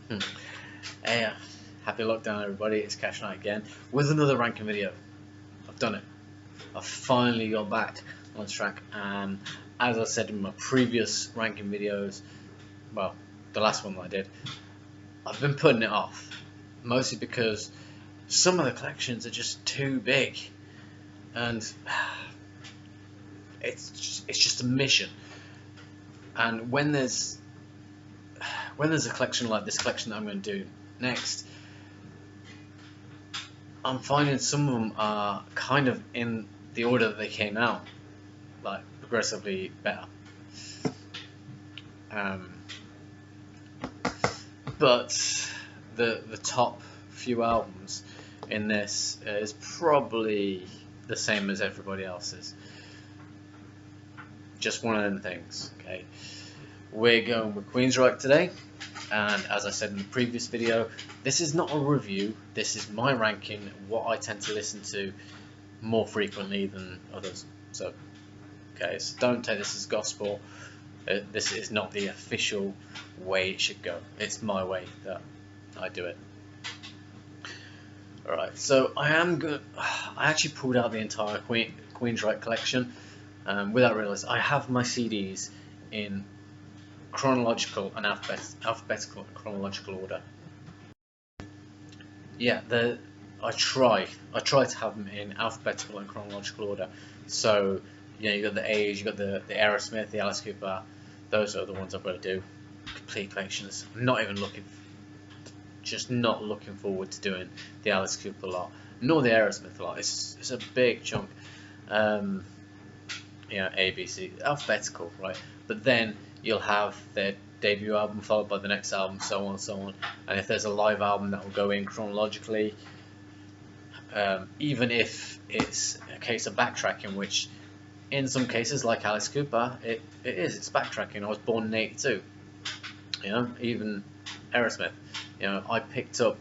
Hmm. Hey, happy lockdown, everybody. It's Khash again with another ranking video. I've done it. I've finally got back on track. As I said in my previous ranking videos, well, the last one that I did, I've been putting it off, mostly because some of the collections are just too big, and it's just a mission. And when there's a collection like this collection that I'm going to do next, I'm finding some of them are kind of in the order that they came out, like progressively better. Um, but the top few albums in this is probably the same as everybody else's. Just one of them things. Okay, we're going with Queensryche today, and as I said in the previous video, this is not a review. This is my ranking, what I tend to listen to more frequently than others. So, okay, so don't take this as gospel. This is not the official way it should go. It's my way that I do it. Alright, so I actually pulled out the entire Queensryche collection without realising. I have my CDs in chronological and alphabetical and chronological order. Yeah, I try to have them in alphabetical and chronological order. So, you got the A's, you got the Aerosmith, the Alice Cooper. Those are the ones I've got to do. Complete collections. I'm not even just not looking forward to doing the Alice Cooper lot, nor the Aerosmith lot. It's a big chunk. A, B, C, alphabetical, right? But then you'll have their debut album followed by the next album, so on and so on. And if there's a live album, that will go in chronologically. Even if it's a case of backtracking, which in some cases, like Alice Cooper, it's backtracking. I was born in '82. Even Aerosmith. I picked up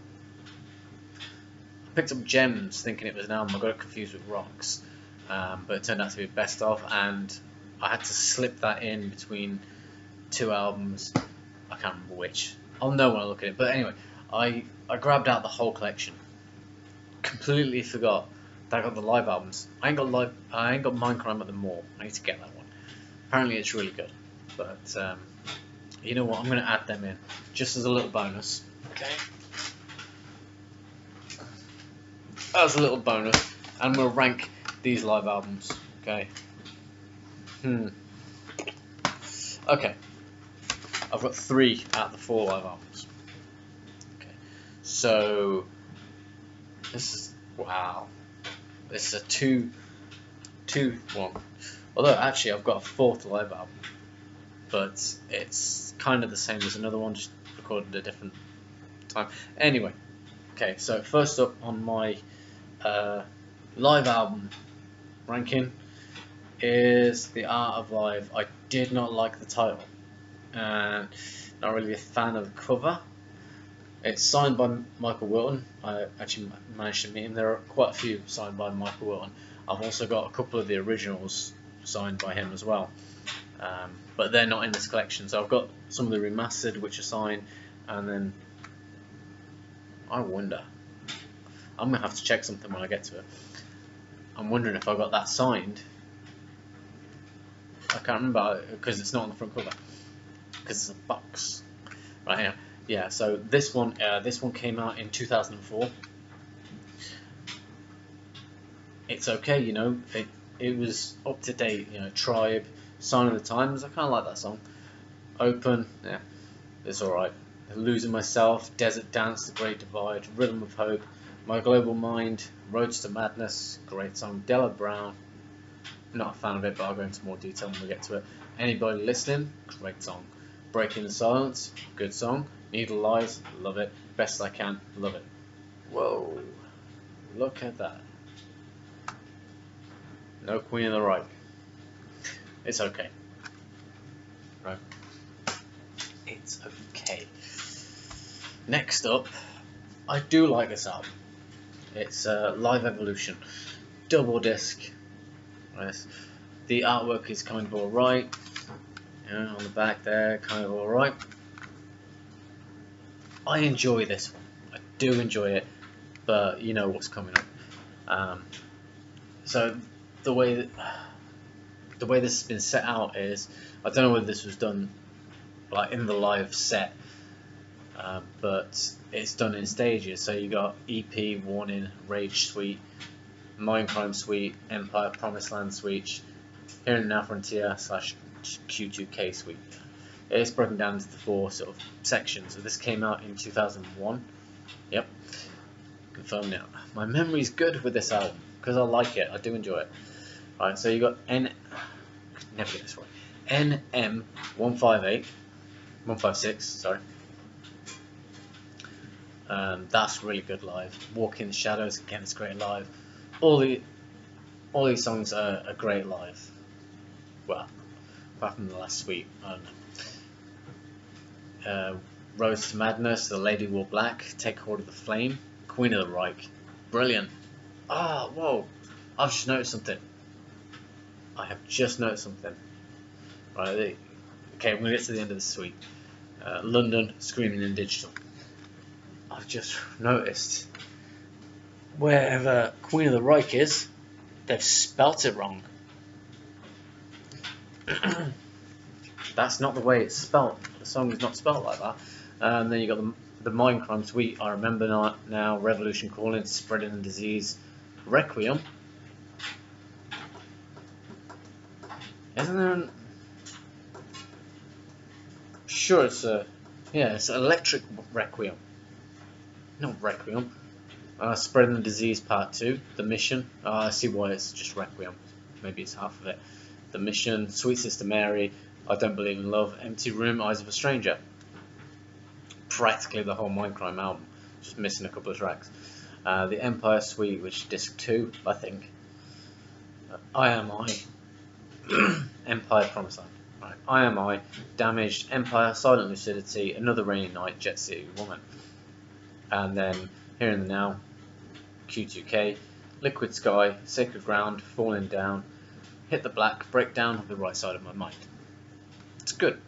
Gems thinking it was an album. I got it confused with Rocks, but it turned out to be best of, and I had to slip that in between two albums. I can't remember which. I'll know when I look at it. But anyway, I grabbed out the whole collection. Completely forgot that I got the live albums. I ain't got Mindcrime at the Mall. I need to get that one. Apparently it's really good. But you know what? I'm going to add them in just as a little bonus. Okay. As a little bonus, and I'm going to rank these live albums. Okay. Okay. I've got 3 out of the 4 live albums. Okay. So this is wow. This is a 2-1. Although actually I've got a 4th live album, but it's kind of the same as another one, just recorded at a different time. Anyway, okay. So first up on my live album ranking is The Art of Live. I did not like the title, and not really a fan of the cover. It's signed by Michael Wilton. I actually managed to meet him. There are quite a few signed by Michael Wilton. I've also got a couple of the originals signed by him as well, but they're not in this collection. So I've got some of the remastered which are signed, and then I wonder, I'm going to have to check something when I get to it. I'm wondering if I got that signed. I can't remember because it's not on the front cover, because it's a box right here. Yeah, so this one came out in 2004. It's okay, it was up to date. Tribe, Sign of the Times. I kind of like that song. Open, yeah, it's all right. Losing Myself, Desert Dance, The Great Divide, Rhythm of Hope, My Global Mind, Roads to Madness, great song. Della Brown, not a fan of it, but I'll go into more detail when we get to it. Anybody Listening, great song. Breaking the Silence, good song. Needle Lies, love it. Best I Can, love it. Whoa, look at that. No Queen of the Right. It's okay. Right. It's okay. Next up, I do like this album. It's Live Evolution. Double disc. Yes. The artwork is kind of alright. On the back there, kind of alright. I enjoy this one. I do enjoy it, but you know what's coming up. So the way this has been set out is, I don't know whether this was done like in the live set, but it's done in stages. So you got EP, Warning, Rage Suite, Mindcrime Suite, Empire, Promised Land Suite, Here and Now Frontier / Q2K Suite. It's broken down into the 4 sort of sections. So this came out in 2001. Yep, confirmed now. My memory's good with this album because I like it. I do enjoy it. Alright, so you got never get this right. NM156. Sorry. That's really good live. Walk in the Shadows, again, it's great live. All these songs are great live. Well, apart from the last suite, I don't know. Roads to Madness, The Lady Wore Black, Take Hold of the Flame, Queen of the Reich, brilliant. Ah, whoa! I've just noticed something. I have just noticed something. Right, okay, we're gonna get to the end of the suite. London, Screaming in Digital. I've just noticed wherever Queen of the Reich is, they've spelt it wrong. That's not the way it's spelt. The song is not spelt like that. Then you got the Mindcrime Suite, I Remember Now, Revolution Calling, Spreading the Disease, Requiem. Isn't there sure it's it's Electric Requiem. Not Requiem. Spreading the Disease Part 2, The Mission. I see why it's just Requiem. Maybe it's half of it. The Mission, Sweet Sister Mary, I Don't Believe in Love, Empty Room, Eyes of a Stranger. Practically the whole Mindcrime album, just missing a couple of tracks. The Empire Suite, which is disc 2, I think. I Am I. Empire, Promised Land. Right. I Am I, Damaged, Empire, Silent Lucidity, Another Rainy Night, Jet City Woman. And then Here and Now, Q2K, Liquid Sky, Sacred Ground, Falling Down, Hit the Black, Breakdown of the Right Side of My Mind. It's good.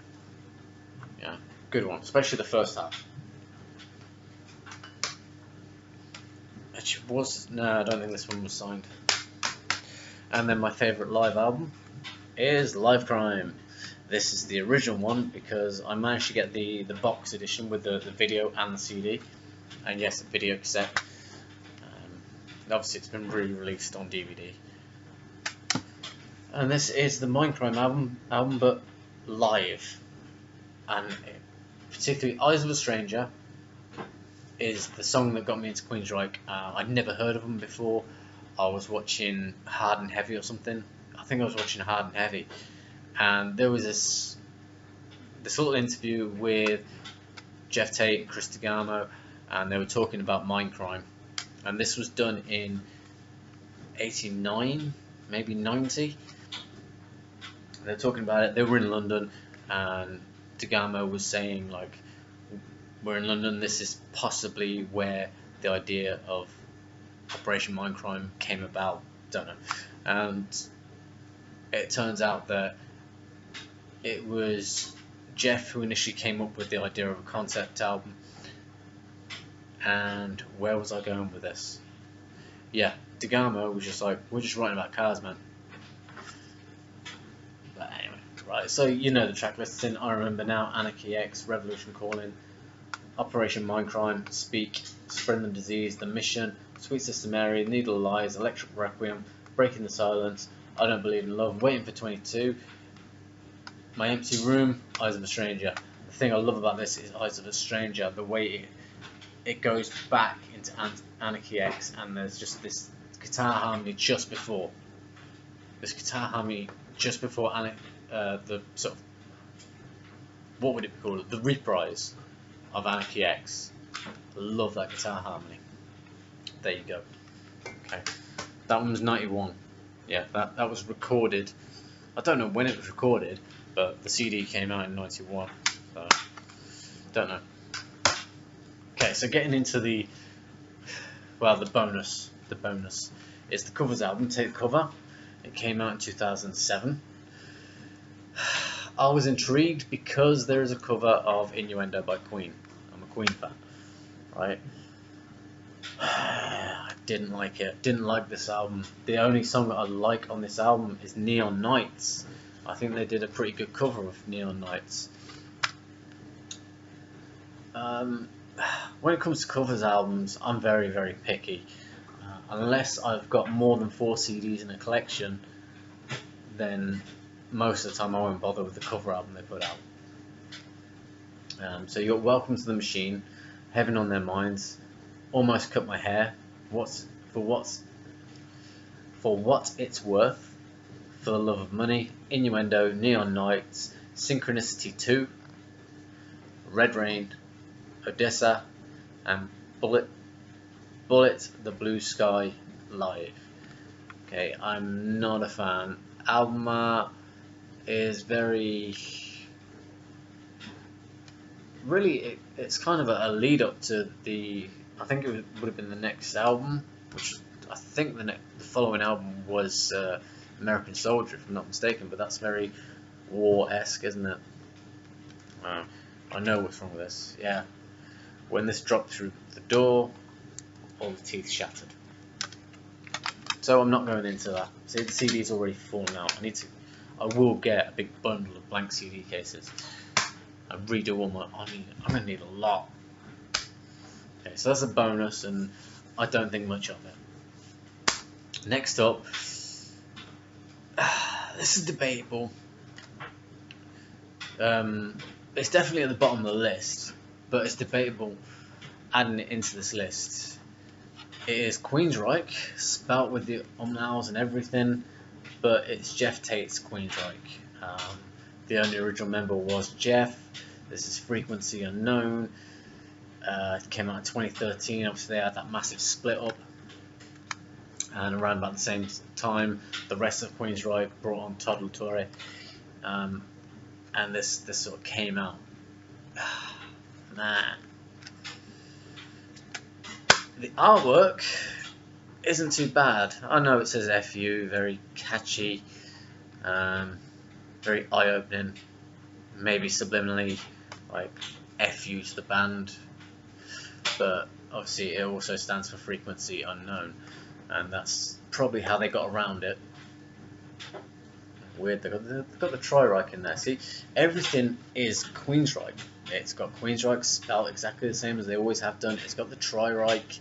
Yeah, good one, especially the first half. Actually, no, I don't think this one was signed. And then my favourite live album is Live Crime. This is the original one because I managed to get the box edition with the video and the CD. And yes, a video cassette. Obviously it's been re-released on DVD. And this is the Mindcrime album but live. And particularly Eyes of a Stranger is the song that got me into Queensryche. I'd never heard of them before. I was watching Hard and Heavy or something. I think I was watching Hard and Heavy. And there was this little interview with Jeff Tate and Chris D'Agamo, and they were talking about Mindcrime. And this was done in 89, maybe 90. They were talking about it. They were in London, and D'Agamo was saying, like, we're in London, this is possibly where the idea of Operation Mindcrime came about. Don't know. And it turns out that it was Jeff who initially came up with the idea of a concept album. And where was I going with this? Yeah, D'Agamo was just like, we're just writing about cars, man. But anyway, right, so you know the track listing. I Remember Now, Anarchy X, Revolution Calling, Operation Mindcrime, Speak, Spreading the Disease, The Mission, Sweet Sister Mary, Needle of Lies, Electric Requiem, Breaking the Silence, I Don't Believe in Love, Waiting for 22, My Empty Room, Eyes of a Stranger. The thing I love about this is Eyes of a Stranger, the way it goes back into Anarchy X, and there's just this guitar harmony just before. This guitar harmony just before the sort of, what would it be called? The reprise of Anarchy X. I love that guitar harmony. There you go. Okay, that one was 91. Yeah, that was recorded. I don't know when it was recorded, but the CD came out in 91. So don't know. Okay, so getting into the bonus. The bonus is the covers album. Take the Cover. It came out in 2007. I was intrigued because there is a cover of Innuendo by Queen. I'm a Queen fan, right? I didn't like it. Didn't like this album. The only song that I like on this album is Neon Nights. I think they did a pretty good cover of Neon Nights. When it comes to covers albums, I'm very, very picky. Unless I've got more than 4 CDs in a collection, then most of the time I won't bother with the cover album they put out. So you got Welcome to the Machine, Heaven on Their Minds, Almost Cut My Hair, For What It's Worth, For the Love of Money, Innuendo, Neon Nights, Synchronicity 2, Red Rain, Odessa, and Bullet the Blue Sky Live. Okay, I'm not a fan. Album art is very... Really, it's kind of a lead up to the... I think it would have been the next album, which I think the following album was American Soldier, if I'm not mistaken, but that's very war-esque, isn't it? I know what's wrong with this. Yeah. When this dropped through the door, all the teeth shattered. So I'm not going into that. See, the CD's already fallen out. I will get a big bundle of blank CD cases and redo all my... I'm going to need a lot. Okay, so that's a bonus, and I don't think much of it. Next up, this is debatable. It's definitely at the bottom of the list, but it's debatable adding it into this list. It is Queensryche, spelt with the umlauts and everything, but it's Jeff Tate's Queensryche. The only original member was Jeff. This is Frequency Unknown. It came out in 2013. Obviously, they had that massive split up, and around about the same time, the rest of Queensryche brought on Todd Latore, and this sort of came out. Man, the artwork isn't too bad. I know it says FU, very catchy, very eye-opening, maybe subliminally like FU to the band, but obviously it also stands for Frequency Unknown, and that's probably how they got around it. Weird, they've got the Queensryche in there. See, everything is Queensryche. It's got Queensryche spelled exactly the same as they always have done. It's got the Queensryche.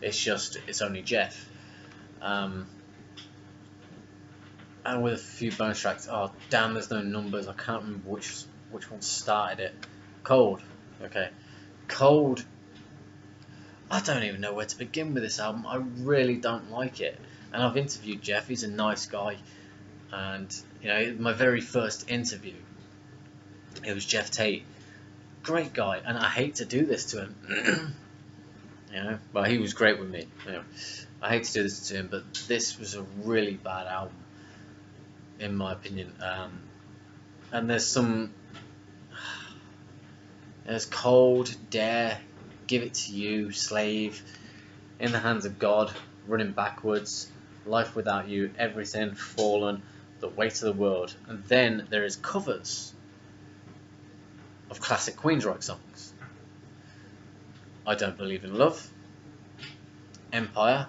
It's only Jeff. And with a few bonus tracks. Oh damn, there's no numbers. I can't remember which one started it. Cold. Okay. Cold. I don't even know where to begin with this album. I really don't like it. And I've interviewed Jeff. He's a nice guy. And you know, my very first interview, it was Jeff Tate. Great guy, and I hate to do this to him. You know, but he was great with me. You know, I hate to do this to him, but this was a really bad album, in my opinion. And there's Cold, Dare, Give It to You, Slave, In the Hands of God, Running Backwards, Life Without You, Everything, Fallen, The Weight of the World, and then there is covers of classic Queensryche songs. I Don't Believe in Love, Empire,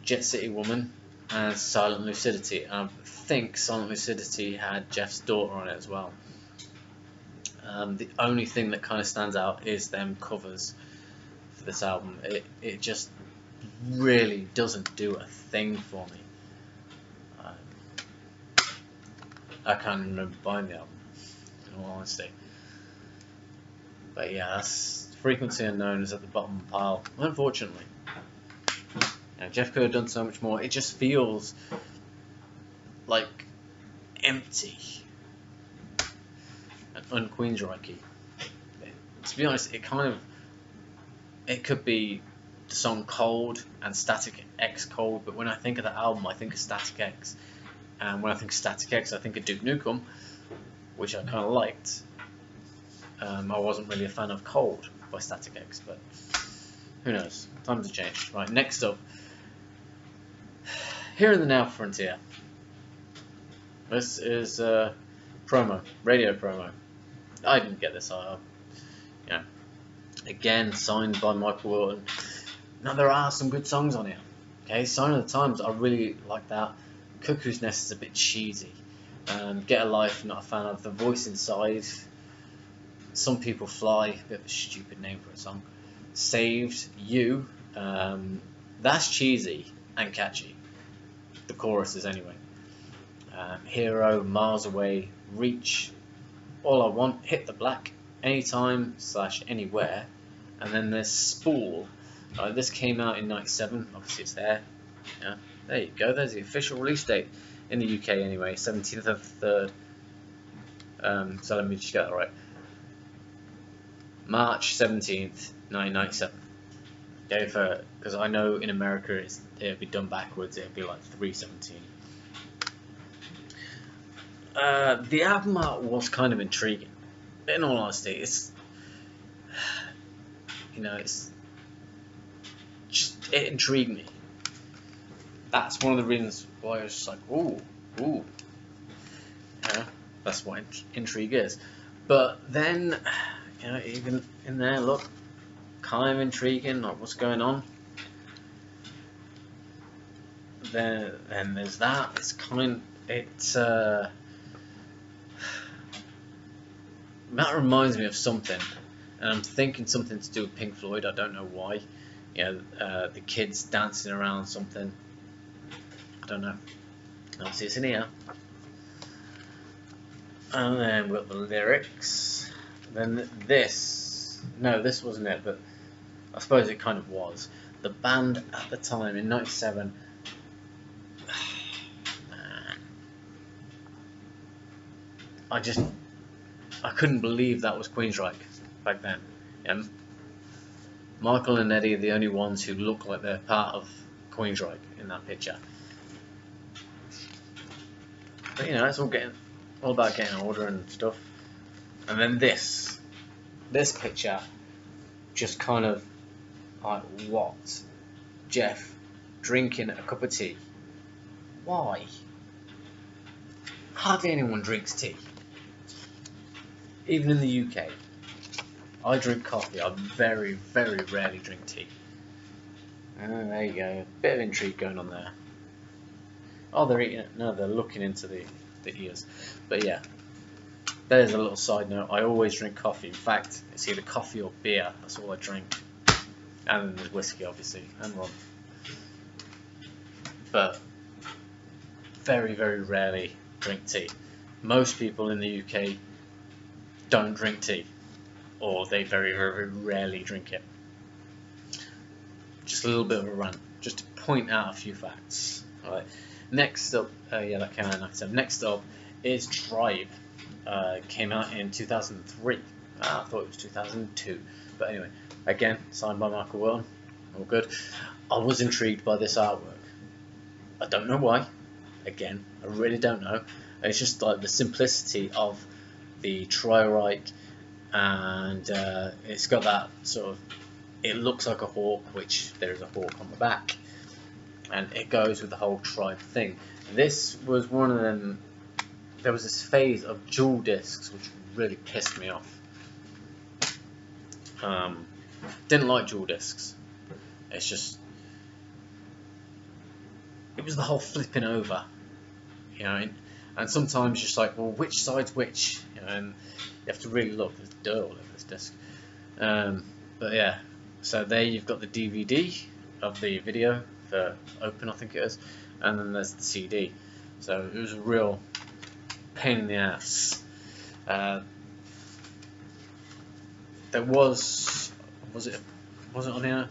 Jet City Woman, and Silent Lucidity. And I think Silent Lucidity had Jeff's daughter on it as well. The only thing that kind of stands out is them covers for this album. It just really doesn't do a thing for me. I can't remember buying the album, in all honesty. But yeah, that's Frequency Unknown is at the bottom of the pile, unfortunately. Now, Jeff could have done so much more. It just feels like empty and un-Queensryche. To be honest, it could be the song Cold and Static X Cold, but when I think of the album, I think of Static X. And when I think of Static X, I think of Duke Nukem, which I kind of liked. I wasn't really a fan of Cold by Static X, but who knows? Times have changed. Right, next up, Here in the Now Frontier. This is promo, radio promo. I didn't get this. Again, signed by Michael Wilton. Now there are some good songs on here. Okay, Sign of the Times, I really like that. Cuckoo's Nest is a bit cheesy. Get a Life, not a fan of. The Voice Inside, Some People Fly, a bit of a stupid name for a song. Saved, You, that's cheesy and catchy. The choruses anyway. Hero, Miles Away, Reach, All I Want, Hit the Black, Anytime / Anywhere, and then there's Spool. This came out in '97. Obviously, it's there. Yeah, there you go. There's the official release date in the UK anyway, 17th of the 3rd. So let me just get that right. March 17th, 1997. Okay, because I know in America it'll be done backwards. It'll be like 3/17. The album art was kind of intriguing. In all honesty, it's it intrigued me. That's one of the reasons why I was just like, ooh. Yeah, that's what intrigue is. But then, even in there, look, kind of intriguing, like what's going on. Then there's that. That reminds me of something, and I'm thinking something to do with Pink Floyd. I don't know why. The kids dancing around something. I don't know. Obviously, it's in here. And then we've got the lyrics. Then this. No, this wasn't it, but I suppose it kind of was. The band at the time in '97. I couldn't believe that was Queensryche back then. And Michael and Eddie are the only ones who look like they're part of Queensryche in that picture. But it's all about getting older and stuff. And then this picture, just kind of like, what? Jeff drinking a cup of tea. Why? Hardly anyone drinks tea. Even in the UK. I drink coffee. I very, very rarely drink tea. There you go. A bit of intrigue going on there. Oh, they're eating it. No, they're looking into the ears. But yeah, there's a little side note. I always drink coffee. In fact, it's either coffee or beer. That's all I drink. And then there's whiskey, obviously, and rum. But very, very rarely drink tea. Most people in the UK don't drink tea, or they very, very rarely drink it. Just a little bit of a rant, just to point out a few facts. Alright. Next up, that came out in '97. Next up is Tribe. Came out in 2003. I thought it was 2002, but anyway, again, signed by Michael Wilton. All good. I was intrigued by this artwork. I don't know why. Again, I really don't know. It's just like the simplicity of the Queensryche, and it's got that sort of. It looks like a hawk, which there is a hawk on the back, and it goes with the whole Tribe thing. This was one of them. There was this phase of dual discs, which really pissed me off. Didn't like dual discs. It's just. It was the whole flipping over, and sometimes just like, well, which side's which, and you have to really look. There's dirt all over this disc. But yeah, so there you've got the DVD of the video for Open, I think it is, and then there's the CD. So it was a real pain in the ass. There was it on here?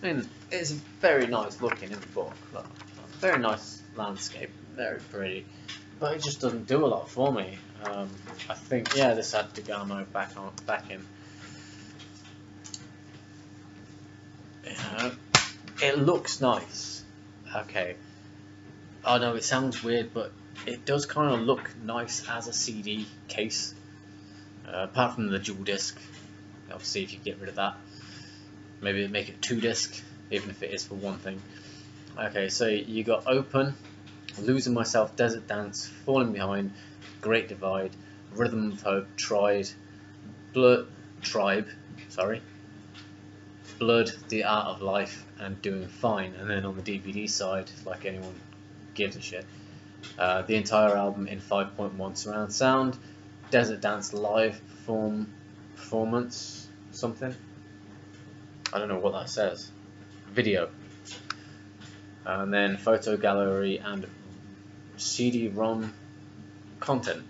I mean, it's very nice looking in the book. Look, very nice landscape, very pretty, but it just doesn't do a lot for me. I think this had Degamo back in. It looks nice. Okay. I know it sounds weird, but it does kind of look nice as a CD case. Apart from the dual disc. Obviously, if you get rid of that, maybe make it 2 disc, even if it is for one thing. Okay, so you got Open, Losing Myself, Desert Dance, Falling Behind, Great Divide, Rhythm of Hope, Tribe, Blood, The Art of Life, and Doing Fine. And then on the DVD side, like anyone gives a shit, the entire album in 5.1 surround sound, Desert Dance live performance, something. I don't know what that says. Video. And then photo gallery and CD-ROM content.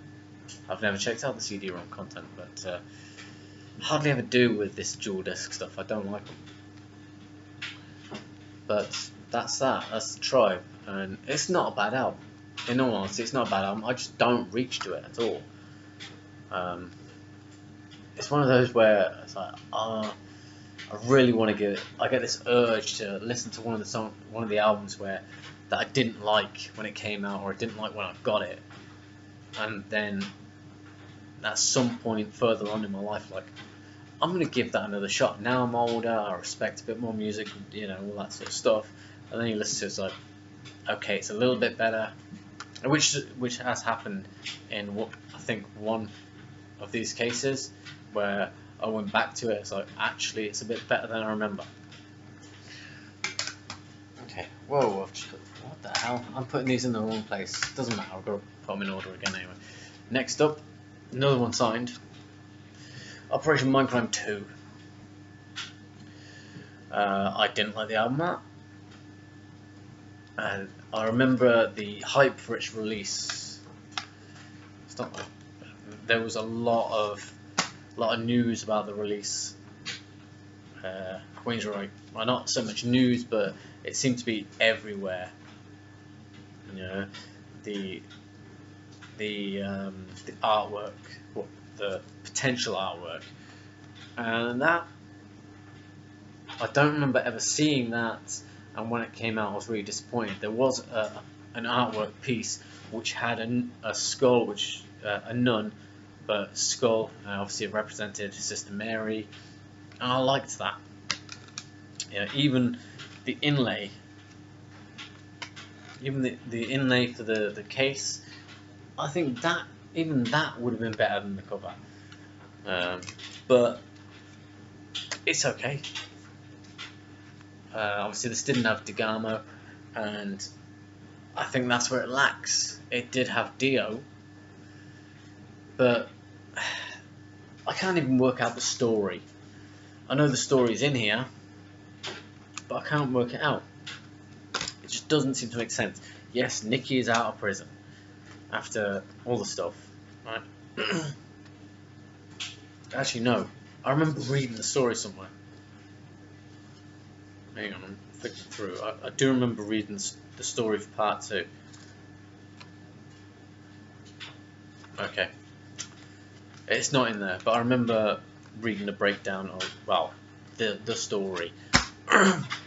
I've never checked out the CD-ROM content, but hardly ever do with this dual disc stuff. I don't like them. But that's that. That's the Tribe, and it's not a bad album. In all honesty, it's not a bad album. I just don't reach to it at all. It's one of those where it's like, I really want to give it. I get this urge to listen to one of the albums that I didn't like when it came out, or I didn't like when I got it, and then at some point further on in my life, like, I'm gonna give that another shot. Now I'm older, I respect a bit more music, you know, all that sort of stuff. And then you listen to it, it's like, okay, it's a little bit better, which has happened in what I think one of these cases where I went back to it. It's like, actually, it's a bit better than I remember. Okay, whoa, I've just what the hell? I'm putting these in the wrong place. Doesn't matter, I've got to put them in order again anyway. Next up, another one signed. Operation Mindcrime 2. I didn't like the album art. And I remember the hype for its release. It's not like, there was a lot of news about the release. Queensryche, well, not so much news, but it seemed to be everywhere. You know, the artwork, the potential artwork, and that I don't remember ever seeing that. And when it came out, I was really disappointed. There was an artwork piece which had a skull, which a nun, but skull. Obviously, it represented Sister Mary, and I liked that. Yeah, even the inlay, the inlay for the case. I think that even that would have been better than the cover. But it's okay. Obviously, this didn't have Degamo, and I think that's where it lacks. It did have Dio, but I can't even work out the story. I know the story's in here, but I can't work it out. It just doesn't seem to make sense. Yes, Nikki is out of prison after all the stuff, right? Actually, no. I remember reading the story somewhere. Hang on, I'm flicking through. I do remember reading the story for part 2. Okay. It's not in there, but I remember reading a breakdown of, well, the story.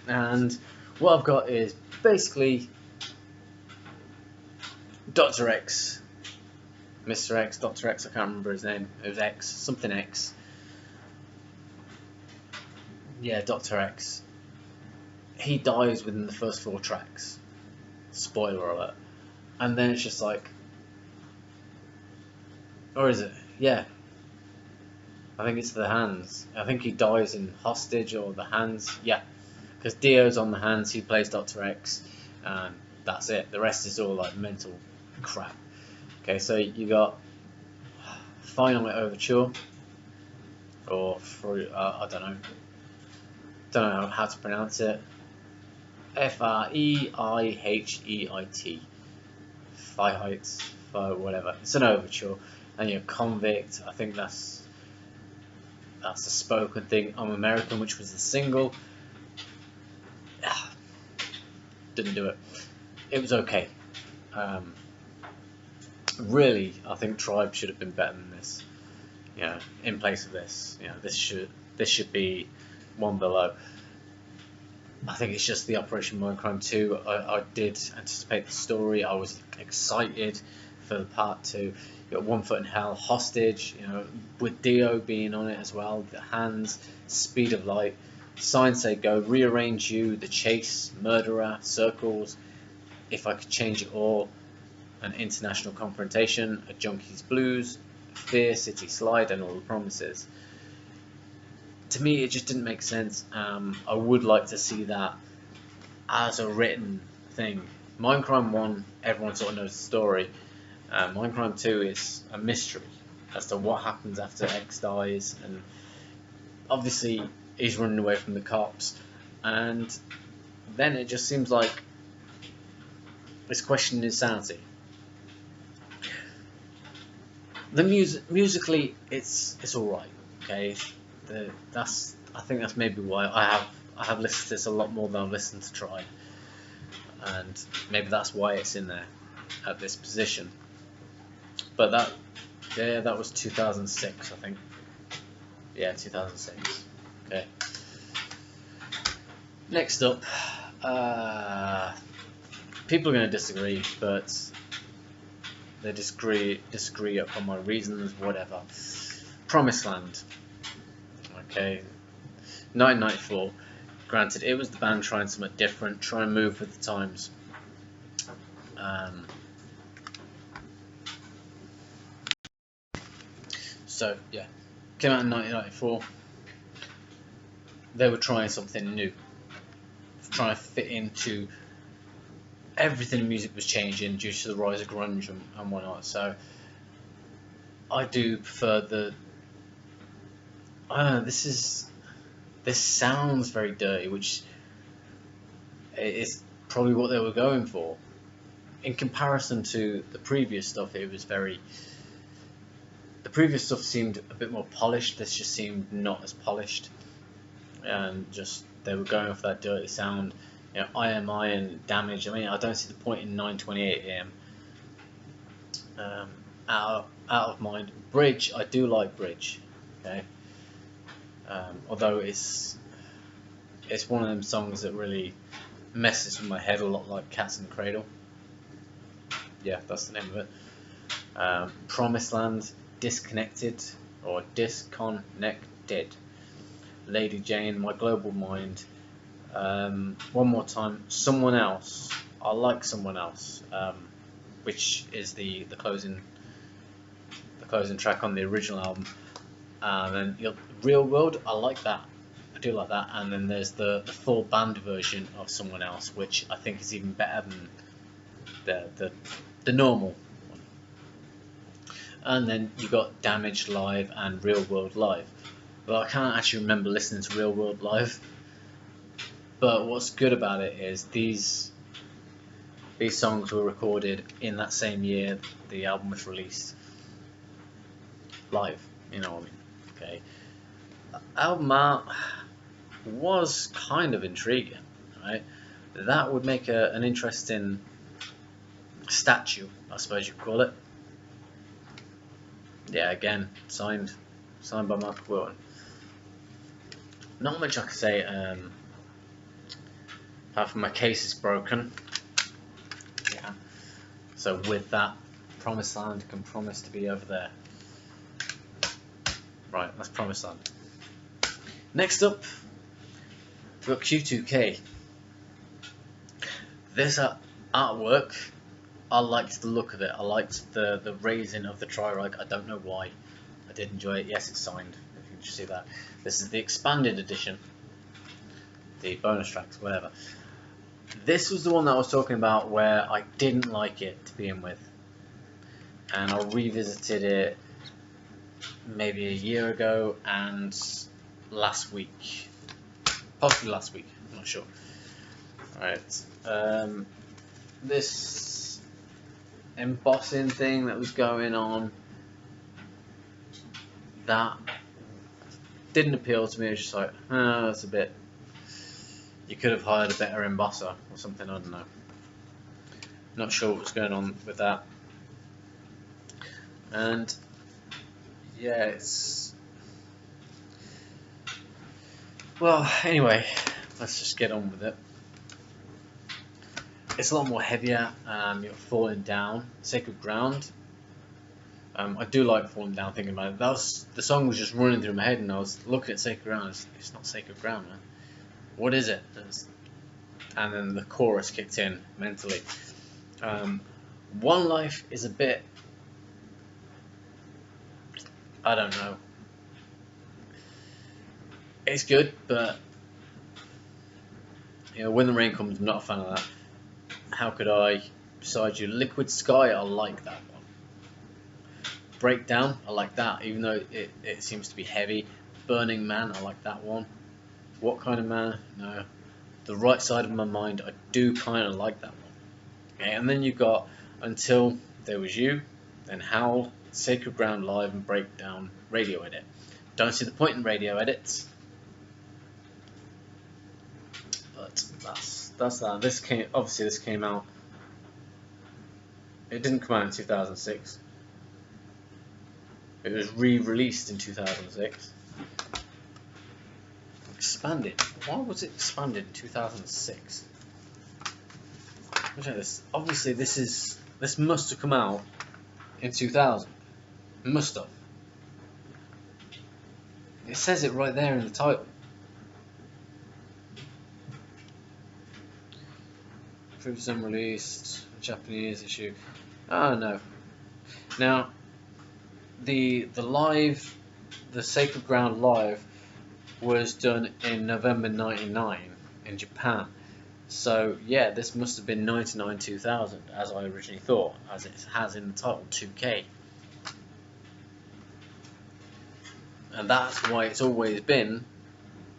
And what I've got is basically Dr. X, Mr. X, Dr. X, I can't remember his name. It was X, something X. Yeah, Dr. X. He dies within the first 4 tracks. Spoiler alert. And then it's just like, or is it? Yeah. I think it's the Hands. I think he dies in Hostage or the Hands. Yeah. Because Dio's on the Hands, he plays Dr. X, and that's it. The rest is all like mental crap. Okay, so you got Finite Overture, or I don't know how to pronounce it. F-R-E-I-H-E-I-T. Fiheights, whatever. It's an overture. And you're Convict. I think that's the spoken thing. I'm American, which was the single. Didn't do it. It was okay. Really, I think Tribe should have been better than this. Yeah, in place of this. Yeah, this should be one below. I think it's just the Operation Mindcrime 2. I did anticipate the story. I was excited for the part 2. You got One Foot in Hell, Hostage, you know, with Dio being on it as well. The Hands, Speed of Light, Signs Say Go, Rearrange You, The Chase, Murderer, Circles, If I Could Change It All, An International Confrontation, A Junkie's Blues, Fear, City Slide, and All the Promises. to me, it just didn't make sense. I would like to see that as a written thing. Mindcrime 1, everyone sort of knows the story. Mindcrime 2 is a mystery as to what happens after X dies, and obviously he's running away from the cops, and then it just seems like it's questioning his sanity. The musically, it's all right. Okay, I think that's maybe why I have listened to this a lot more than I've listened to Try, and maybe that's why it's in there at this position. But that was 2006, I think. Yeah, 2006. Okay. Next up, people are going to disagree, but they disagree upon my reasons, whatever. Promised Land. Okay. 1994. Granted, it was the band trying something different, trying to move with the times. So, yeah. Came out in 1994. They were trying something new. Trying to fit into everything. Music was changing due to the rise of grunge and whatnot. So, I do prefer this sounds very dirty, which is probably what they were going for. In comparison to the previous stuff, the previous stuff seemed a bit more polished. This just seemed not as polished, and just they were going for that dirty sound. You know, IMI and Damage. I mean, I don't see the point in 9:28 AM. Out of Mind. Bridge, I do like Bridge. Okay. Although it's one of them songs that really messes with my head a lot, like Cats in the Cradle. Yeah, that's the name of it. Promised Land, Disconnected, or Disconnected. Lady Jane, My Global Mind. One more time, Someone Else. I like Someone Else, which is the closing track on the original album. And then Real World, I like that. I do like that. And then there's the full band version of Someone Else, which I think is even better than the normal one. And then you got Damaged Live and Real World Live. Well, I can't actually remember listening to Real World Live. But what's good about it is these songs were recorded in that same year the album was released live. You know what I mean? Okay. Album art was kind of intriguing, right? That would make an interesting statue, I suppose you could call it. Yeah, again, signed by Michael Wilton. Not much I can say. Apart from my case is broken. Yeah. So with that, Promised Land can promise to be over there. Right, that's Promised Land. Next up, we've got Q2K. This artwork, I liked the look of it. I liked the raising of the tri-rag. I don't know why. I did enjoy it. Yes, it's signed. If you can just see that. This is the expanded edition. The bonus tracks, whatever. This was the one that I was talking about where I didn't like it to begin with. And I revisited it maybe a year ago and last week. Possibly last week, I'm not sure. Alright. This embossing thing that was going on, that didn't appeal to me. It was just like, oh, that's a bit... You could have hired a better embosser or something, I don't know. Not sure what's going on with that. And yeah, it's... Well, anyway, let's just get on with it. It's a lot more heavier. You're Falling Down, Sacred Ground. I do like Falling Down, thinking about it. The song was just running through my head, and I was looking at Sacred Ground. It's not Sacred Ground, man. What is it? And then the chorus kicked in mentally. One Life is a bit... I don't know. It's good, but you know, When the Rain Comes, I'm not a fan of that. How Could I? Besides You, Liquid Sky, I like that one. Breakdown, I like that, even though it seems to be heavy. Burning Man, I like that one. What Kind of Man? No. The Right Side of My Mind, I do kind of like that one. Okay, and then you've got Until There Was You, then Howl, Sacred Ground Live, and Breakdown radio edit. Don't see the point in radio edits, but that's that. This came out. It didn't come out in 2006. It was re-released in 2006. Expanded. Why was it expanded in 2006? Obviously, this must have come out in 2000. It must have. It says it right there in the title. Previously unreleased Japanese issue. Oh no. Now, the Sacred Ground Live was done in November '99 in Japan. So yeah, this must have been 99-2000, as I originally thought, as it has in the title 2K. And that's why it's always been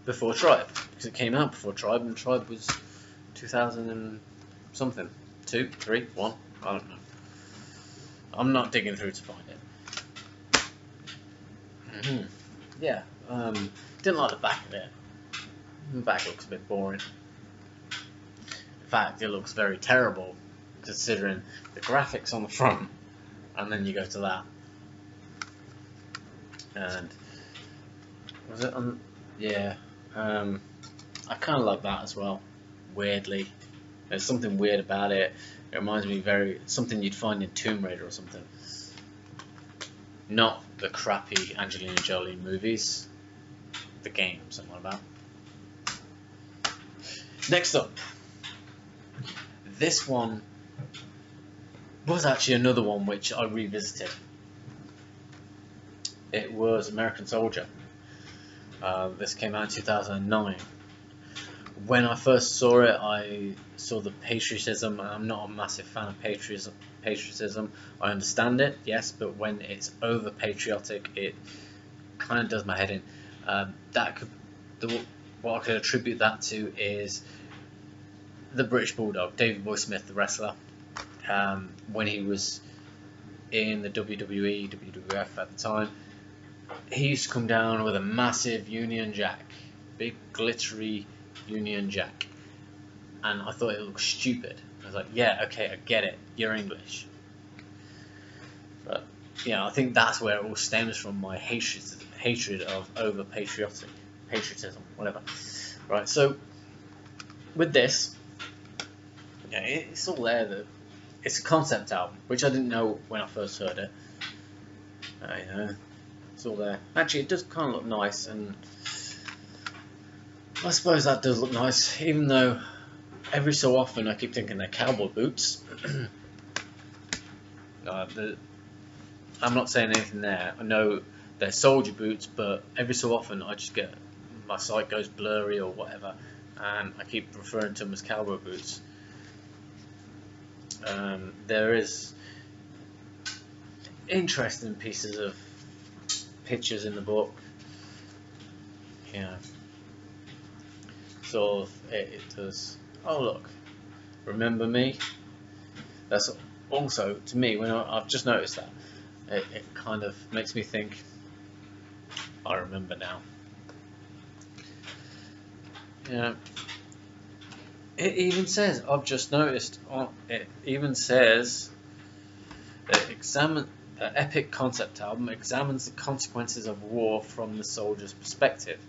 before Tribe, because it came out before Tribe, and Tribe was 2000 and something, 2, 3, 1, I don't know. I'm not digging through to find it. Yeah, didn't like the back of it. The back looks a bit boring. In fact, it looks very terrible, considering the graphics on the front, and then you go to that. And was it on? Yeah, I kind of like that as well. Weirdly, there's something weird about it. It reminds me something you'd find in Tomb Raider or something. Not the crappy Angelina Jolie movies. The games I'm on about. Next up, this one was actually another one which I revisited. It was American Soldier. This came out in 2009. When I first saw it, I saw the patriotism. I'm not a massive fan of patriotism. I understand it, yes, but when it's over patriotic, it kind of does my head in. What I could attribute that to is the British Bulldog, Davey Boy Smith, the wrestler. When he was in the WWE, WWF at the time, he used to come down with a massive Union Jack, big glittery Union Jack, and I thought it looked stupid. I was like, yeah, okay, I get it, you're English. But yeah, I think that's where it all stems from, my hatred of over patriotism, whatever. Right, so with this, yeah, it's all there. It's a concept album, which I didn't know when I first heard it. You know, it's all there. Actually, it does kind of look nice, and I suppose that does look nice, even though every so often I keep thinking they're cowboy boots. I'm not saying anything there. I know they're soldier boots, but every so often I just get, my sight goes blurry or whatever, and I keep referring to them as cowboy boots. There is interesting pieces of pictures in the book. Yeah. So it does. Oh look, remember me? That's also, to me, when I've just noticed that, it kind of makes me think, I remember now. Yeah. It even says, I've just noticed, it even says that the epic concept album examines the consequences of war from the soldier's perspective.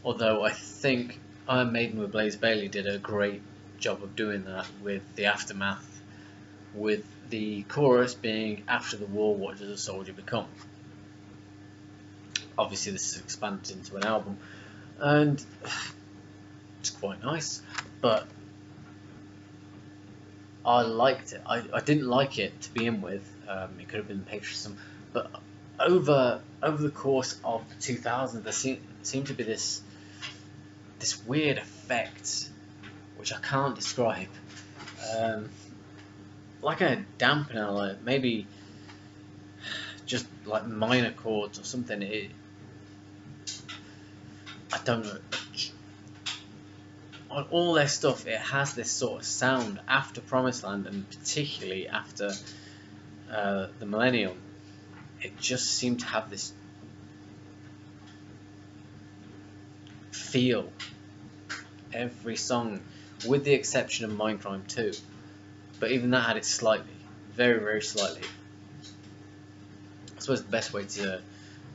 Although I think Iron Maiden with Blaze Bayley did a great job of doing that with the aftermath, with the chorus being, after the war, what does a soldier become? Obviously this is expanded into an album, and it's quite nice, but I liked it. I didn't like it to begin with. It could have been patriotism, but over the course of the 2000s, there seemed to be this weird effect, which I can't describe, like a dampener, like maybe just like minor chords or something. I don't know. On all their stuff, it has this sort of sound after Promised Land, and particularly after the Millennium. It just seemed to have this feel. Every song, with the exception of Mindcrime 2, but even that had it slightly, very, very slightly. I suppose the best way to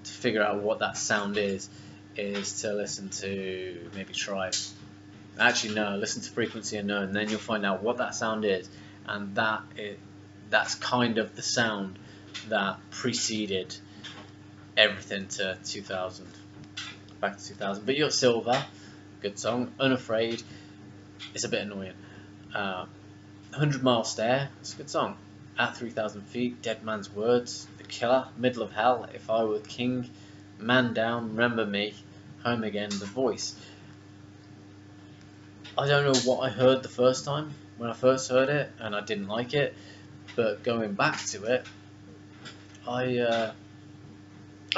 figure out what that sound is to listen to maybe Tribe. Actually, no, listen to Frequency Unknown, and then you'll find out what that sound is, and that's kind of the sound that preceded everything to 2000, back to 2000. But you're Silver, good song. Unafraid, it's a bit annoying. 100 Mile Stare, it's a good song. At 3000 Feet, Dead Man's Words, The Killer, Middle of Hell, If I Were King, Man Down, Remember Me, Home Again, The Voice. I don't know what I heard the first time when I first heard it, and I didn't like it, but going back to it, I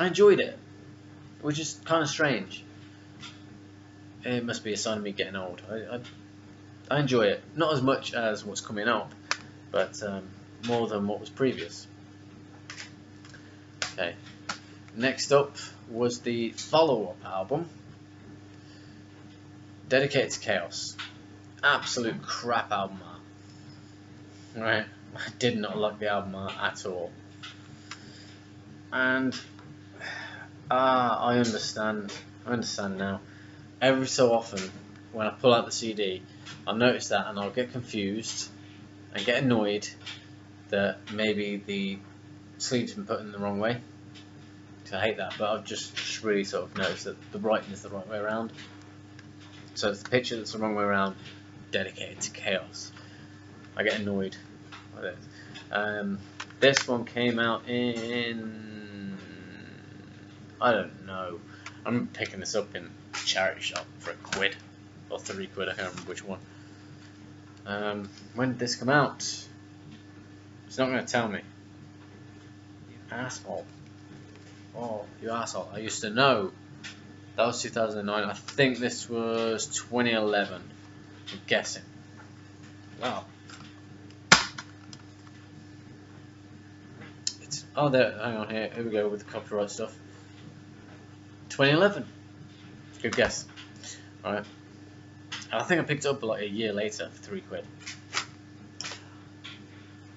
enjoyed it, which is kind of strange. It must be a sign of me getting old. I enjoy it, not as much as what's coming up, but more than what was previous. Okay, next up was the follow-up album, Dedicated to Chaos. Absolute crap album art. Right, I did not like the album art at all. And I understand now. Every so often, when I pull out the CD, I'll notice that, and I'll get confused and get annoyed that maybe the sleeve's been put in the wrong way. I hate that, but I've just really sort of noticed that the writing is the right way around. So it's the picture that's the wrong way around. Dedicated to Chaos. I get annoyed with it. This one came out in, I don't know. I'm picking this up in a charity shop for £1 or £3. I can't remember which one. When did this come out? It's not going to tell me. You asshole. Oh, you asshole. I used to know. That was 2009. I think this was 2011. I'm guessing. Wow. Oh, there. Hang on here. Here we go with the copyright stuff. 2011. Good guess. Alright. I think I picked it up like a year later for £3.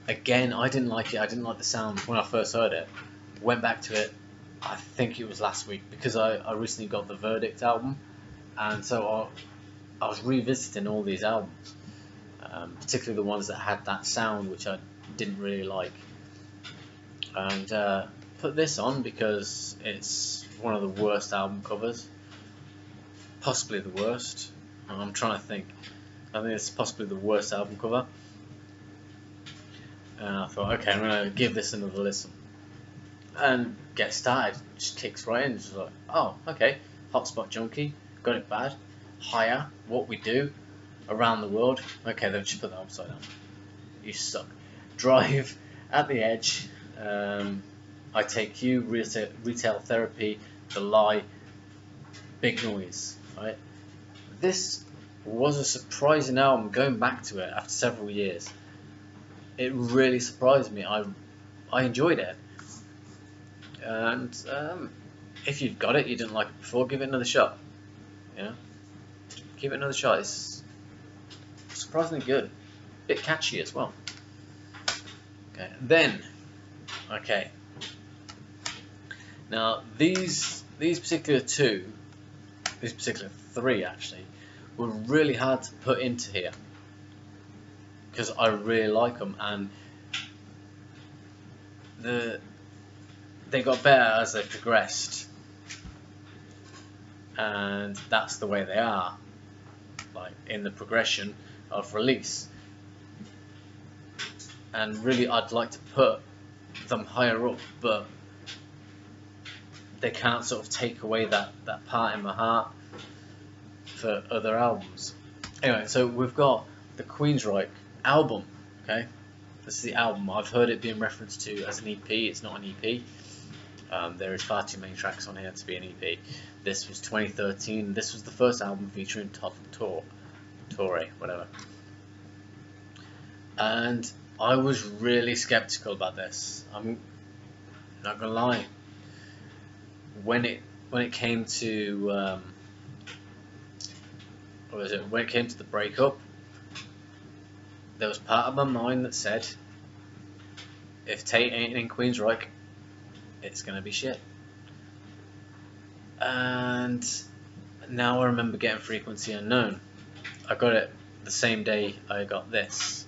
Again, I didn't like it. I didn't like the sound when I first heard it. Went back to it. I think it was last week, because I recently got the Verdict album, and so I was revisiting all these albums, particularly the ones that had that sound which I didn't really like, and put this on because it's one of the worst album covers, possibly the worst. I'm trying to think. I think it's possibly the worst album cover, and I thought, okay, I'm going to give this another listen. And get started, just kicks right in. Just like, oh, okay, Hotspot Junkie, Got It Bad, Higher, What We Do, Around the World. Okay, they've just put that upside down. You suck. Drive, At the Edge, I Take You, Retail Therapy, The Lie, Big Noise. Right. This was a surprising album. Going back to it after several years, it really surprised me. I enjoyed it. And if you've got it, you didn't like it before, give it another shot. You know, give it another shot. It's surprisingly good, bit catchy as well. Okay, then, okay. Now these particular three actually, were really hard to put into here because I really like them, and they got better as they progressed, and that's the way they are, like in the progression of release. And really, I'd like to put them higher up, but they can't sort of take away that part in my heart for other albums. Anyway, so we've got the Queensryche album. Okay, this is the album. I've heard it being referenced to as an EP. It's not an EP. There is far too many tracks on here to be an EP. This was 2013. This was the first album featuring Torre, whatever. And I was really skeptical about this. I'm not gonna lie. When it came to when it came to the breakup, there was part of my mind that said, if Tate ain't in Queensryche, it's gonna be shit. And now I remember getting Frequency Unknown. I got it the same day I got this.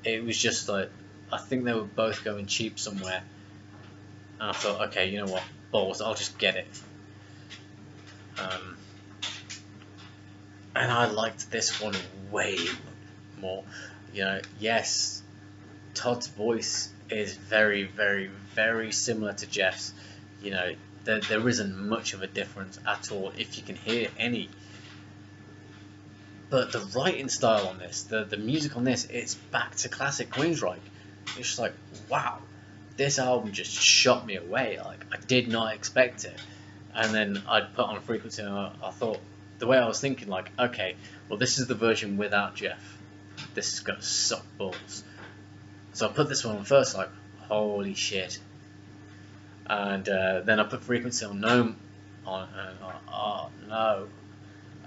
It was just like, I think they were both going cheap somewhere, and I thought, okay, you know what, balls, I'll just get it. And I liked this one way more. You know, yes, Todd's voice is very, very, very similar to Jeff's. You know, there isn't much of a difference at all, if you can hear any. But the writing style on this, the music on this, it's back to classic Queensryche. It's just like, wow, this album just shot me away. Like, I did not expect it. And then I'd put on Frequency, and I thought, the way I was thinking, like, okay, well, this is the version without Jeff. This is gonna suck balls. So I put this one on first, like, holy shit. And then I put Frequency Unknown on, and oh no.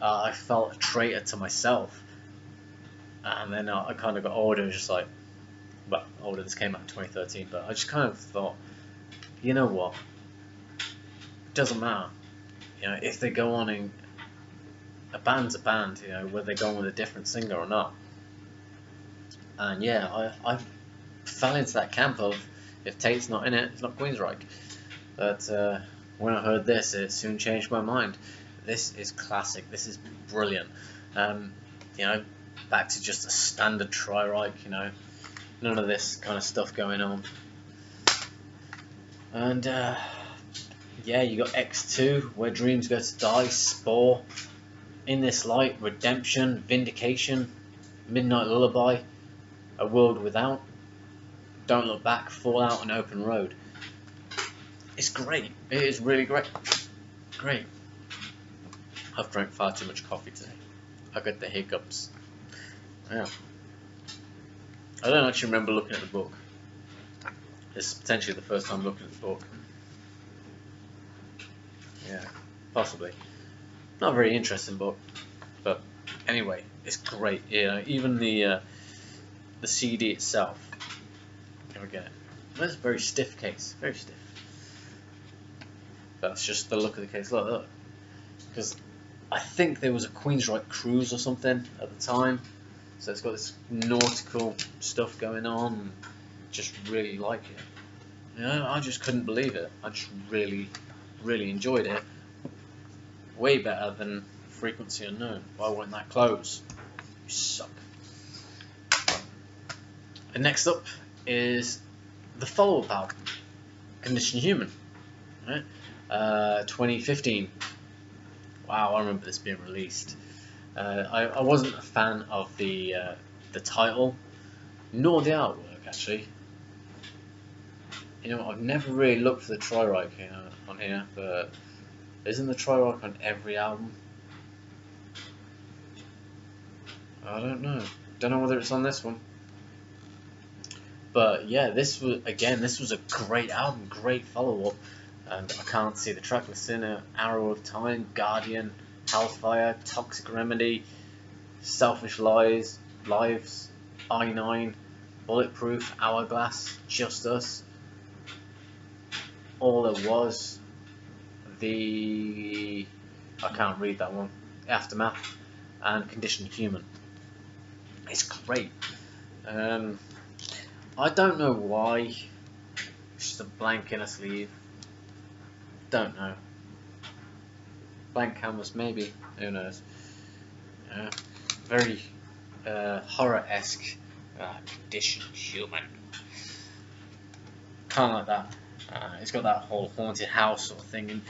I felt a traitor to myself. And then I kind of got older and just like, well, older, this came out in 2013, but I just kind of thought, you know what, it doesn't matter. You know, if they go on in, a band's a band, you know, whether they go on with a different singer or not. And yeah, I fell into that camp of, if Tate's not in it, it's not Queensryche. But when I heard this, it soon changed my mind. This is classic. This is brilliant. You know, back to just a standard Tri-Ryche. You know, none of this kind of stuff going on. And yeah, you got X2, Where Dreams Go to Die, Spore, In This Light, Redemption, Vindication, Midnight Lullaby, A World Without, Don't Look Back, Fallout, and Open Road. It's great. It is really great. Great. I've drank far too much coffee today. I got the hiccups. Yeah. I don't actually remember looking at the book. This is potentially the first time looking at the book. Yeah, possibly. Not a very interesting book, but anyway, it's great. You know, even the CD itself. Can we get it? Well, it's a very stiff case, very stiff. That's just the look of the case. Look. Because I think there was a Queensryche cruise or something at the time, so it's got this nautical stuff going on. Just really like it. You know, I just couldn't believe it. I just really, really enjoyed it. Way better than Frequency Unknown. Why won't that close? You suck. And next up is the follow-up album, Condition Human. Right? 2015. Wow, I remember this being released. I wasn't a fan of the title, nor the artwork actually. You know, I've never really looked for the Tri-Ryche on here, but isn't the Tri-Ryche on every album? I don't know. Don't know whether it's on this one. But yeah, this was a great album, great follow-up. And I can't see the track list in it. Arrow of Time, Guardian, Hellfire, Toxic Remedy, Selfish Lives, I9, Bulletproof, Hourglass, Just Us, All There Was, I can't read that one, Aftermath, and Condition Human. It's great. I don't know why. It's just a blank in a sleeve. Don't know. Blank canvas, maybe. Who knows? Very horror-esque. Condition Human. Kind of like that. It's got that whole haunted house sort of thing, and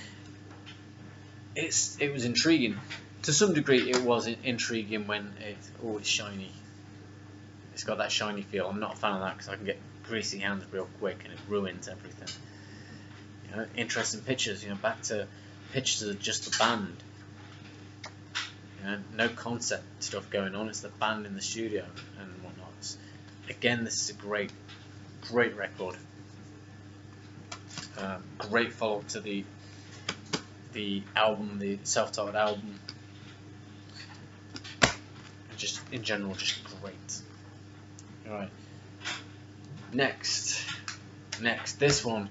it was intriguing. To some degree, it was intriguing when it's always shiny. It's got that shiny feel. I'm not a fan of that because I can get greasy hands real quick and it ruins everything. You know, interesting pictures. You know, back to pictures of just the band. You know, no concept stuff going on. It's the band in the studio and whatnot. Again, this is a great record. Great follow-up to the album, the self-titled album. And just in general, just great. All right. Next, this one.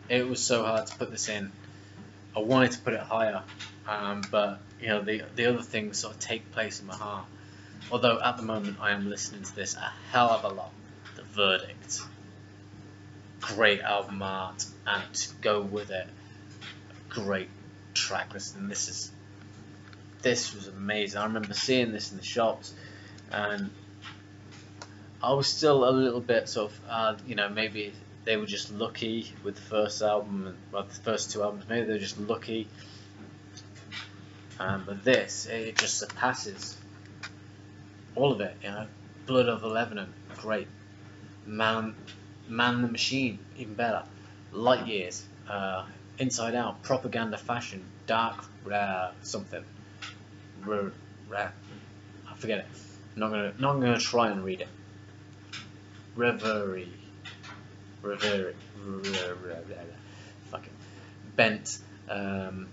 It was so hard to put this in. I wanted to put it higher, but you know the other things sort of take place in my heart. Although at the moment I am listening to this a hell of a lot. The Verdict. Great album art, and to go with it, great track listing. This was amazing. I remember seeing this in the shops, and I was still a little bit sort of, you know, maybe they were just lucky with the first album, and well, the first two albums. Maybe they were just lucky, but this, it just surpasses all of it. You know, Blood of the Lebanon, great. Man the Machine, even better. Light Years, Inside Out, Propaganda Fashion, Dark something. I forget it. Not gonna try and read it. Reverie. Fucking Bent. Inner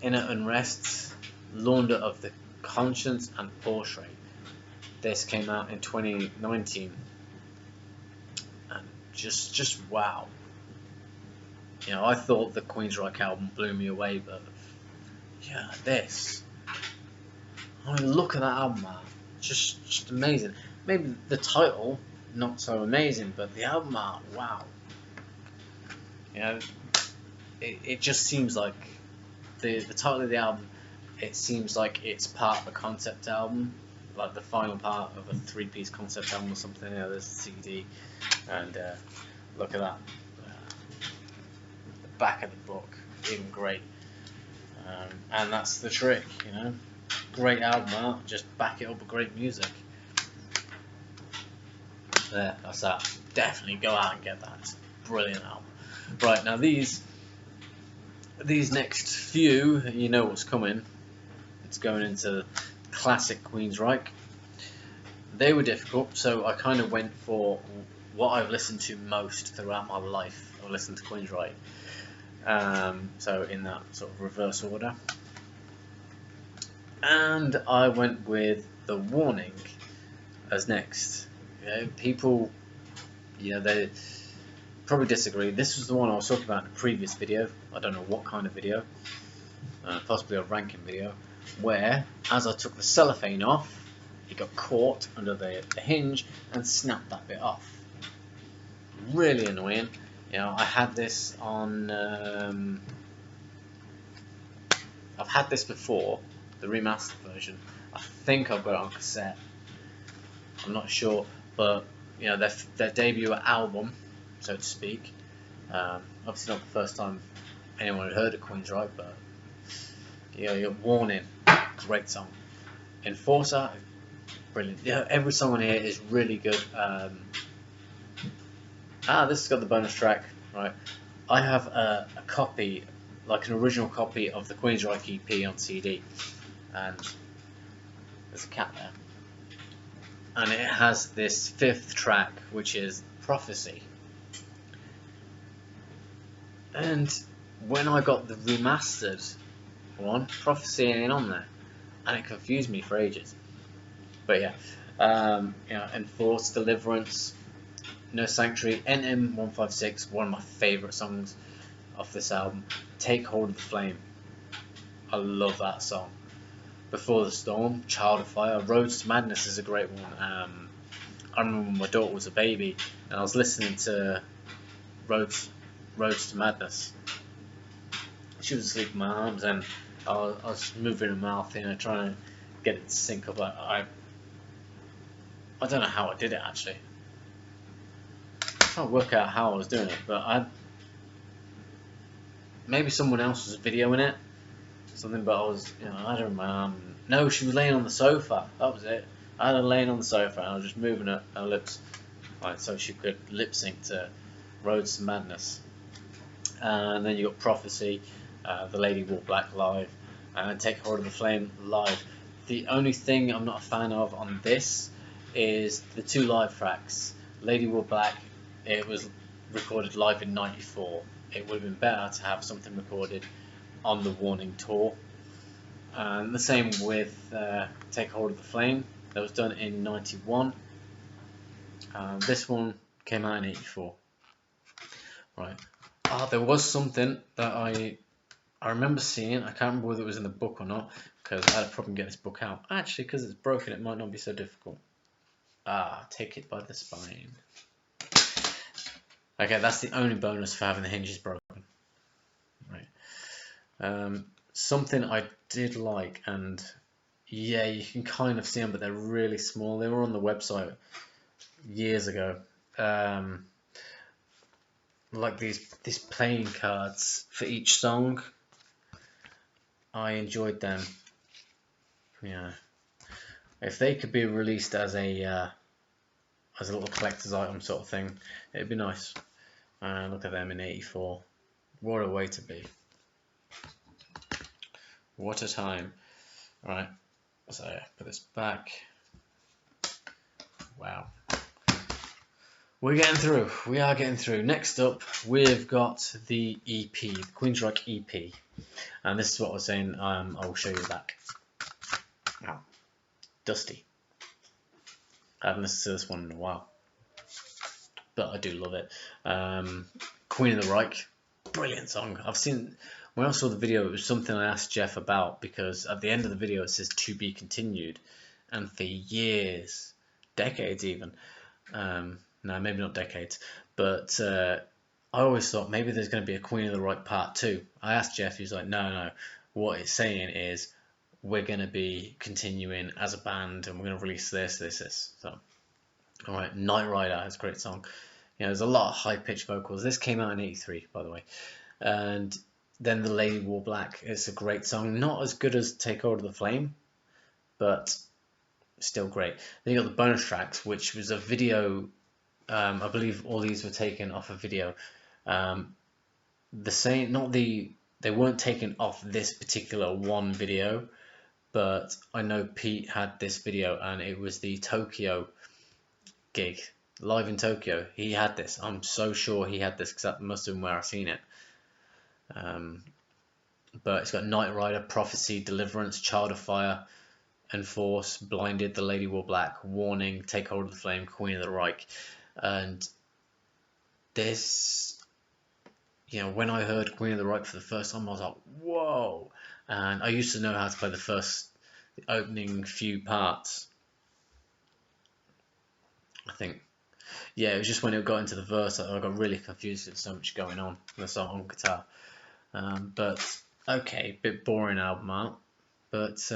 Unrest, Launder of the Conscience, and Portrait. This came out in 2019. Just wow. You know, I thought the Queensryche album blew me away, but yeah, this. I mean, look at that album, man. Just amazing. Maybe the title not so amazing, but the album art, wow. You know, it just seems like the title of the album. It seems like it's part of a concept album, like the final part of a 3-piece concept album or something. You know, there's a CD. And look at that, the back of the book, even great, and that's the trick, you know, great album art, just back it up with great music. There, that's that. Definitely go out and get that. Brilliant album. Right, now these next few, you know what's coming. It's going into classic Queensryche. They were difficult, so I kind of went for what I've listened to most throughout my life. I've listened to Queensryche, so in that sort of reverse order. And I went with The Warning as next. You know, people, you know, they probably disagree. This was the one I was talking about in a previous video. I don't know what kind of video, possibly a ranking video, where as I took the cellophane off, it got caught under the hinge and snapped that bit off. Really annoying. You know, I had this on. I've had this before, the remastered version. I think I've got it on cassette. I'm not sure, but you know, their debut album, so to speak. Obviously not the first time anyone had heard of Queensryche, but you know, your Warning, great song. Enforcer, brilliant. Yeah, every song on here is really good. This has got the bonus track, right? I have a copy, like an original copy of the Queensryche EP on CD, and there's a cat there. And it has this 5th track, which is Prophecy. And when I got the remastered one, Prophecy ain't on there, and it confused me for ages. But yeah, you know, Enforce, Deliverance, No Sanctuary, NM156, one of my favourite songs off this album. Take Hold of the Flame, I love that song. Before the Storm, Child of Fire, Roads to Madness is a great one. I remember when my daughter was a baby and I was listening to Roads to Madness. She was asleep in my arms and I was moving her mouth, you know, trying to get it to sync up. I don't know how I did it actually. can't work out how I was doing it, but maybe someone else was videoing it, something. But I was, I had her in my arm. No, she was laying on the sofa. That was it. I had her laying on the sofa, and I was just moving her lips, right, so she could lip sync to Roads to Madness. And then you got Prophecy, The Lady Wore Black live, and Take Hold of the Flame live. The only thing I'm not a fan of on this is the 2 live tracks. Lady Wore Black, it was recorded live in '94. It would have been better to have something recorded on the Warning tour. And the same with Take Hold of the Flame, that was done in '91. This one came out in '84. Right. There was something that I remember seeing. I can't remember whether it was in the book or not, because I had a problem getting this book out. Actually, because it's broken, it might not be so difficult. Take It by the Spine. Okay, that's the only bonus for having the hinges broken. Right. Something I did like, and yeah, you can kind of see them, but they're really small. They were on the website years ago. Like these playing cards for each song. I enjoyed them. Yeah, if they could be released as a little collector's item sort of thing, it'd be nice. Look at them in '84. What a way to be. What a time. Alright, so put this back. Wow. We're getting through. We are getting through. Next up, we've got the EP, the Queensryche EP. And this is what I was saying. I'll show you the back. Wow. Dusty. I haven't listened to this one in a while, but I do love it. Queen of the Reich, brilliant song. When I saw the video, it was something I asked Jeff about, because at the end of the video it says to be continued, and for years, decades even, no, maybe not decades, but I always thought maybe there's going to be a Queen of the Reich part 2. I asked Jeff, he was like, no, what it's saying is we're going to be continuing as a band, and we're going to release this. So, alright, Night Rider is a great song. There's a lot of high-pitched vocals. This came out in '83, by the way. And then The Lady Wore Black. It's a great song. Not as good as Take Hold of the Flame, but still great. Then you got the bonus tracks, which was a video. I believe all these were taken off a video. They weren't taken off this particular one video, but I know Pete had this video, and it was the Tokyo gig, live in Tokyo. He had this. I'm so sure he had this, because that must have been where I've seen it. But it's got Night Rider, Prophecy, Deliverance, Child of Fire, Enforce, Blinded, The Lady Wore Black, Warning, Take Hold of the Flame, Queen of the Reich. And this, when I heard Queen of the Reich for the first time, I was like, whoa. And I used to know how to play the opening few parts, I think. Yeah, it was just when it got into the verse I got really confused. There's so much going on in the song on guitar. But okay, bit boring album art, but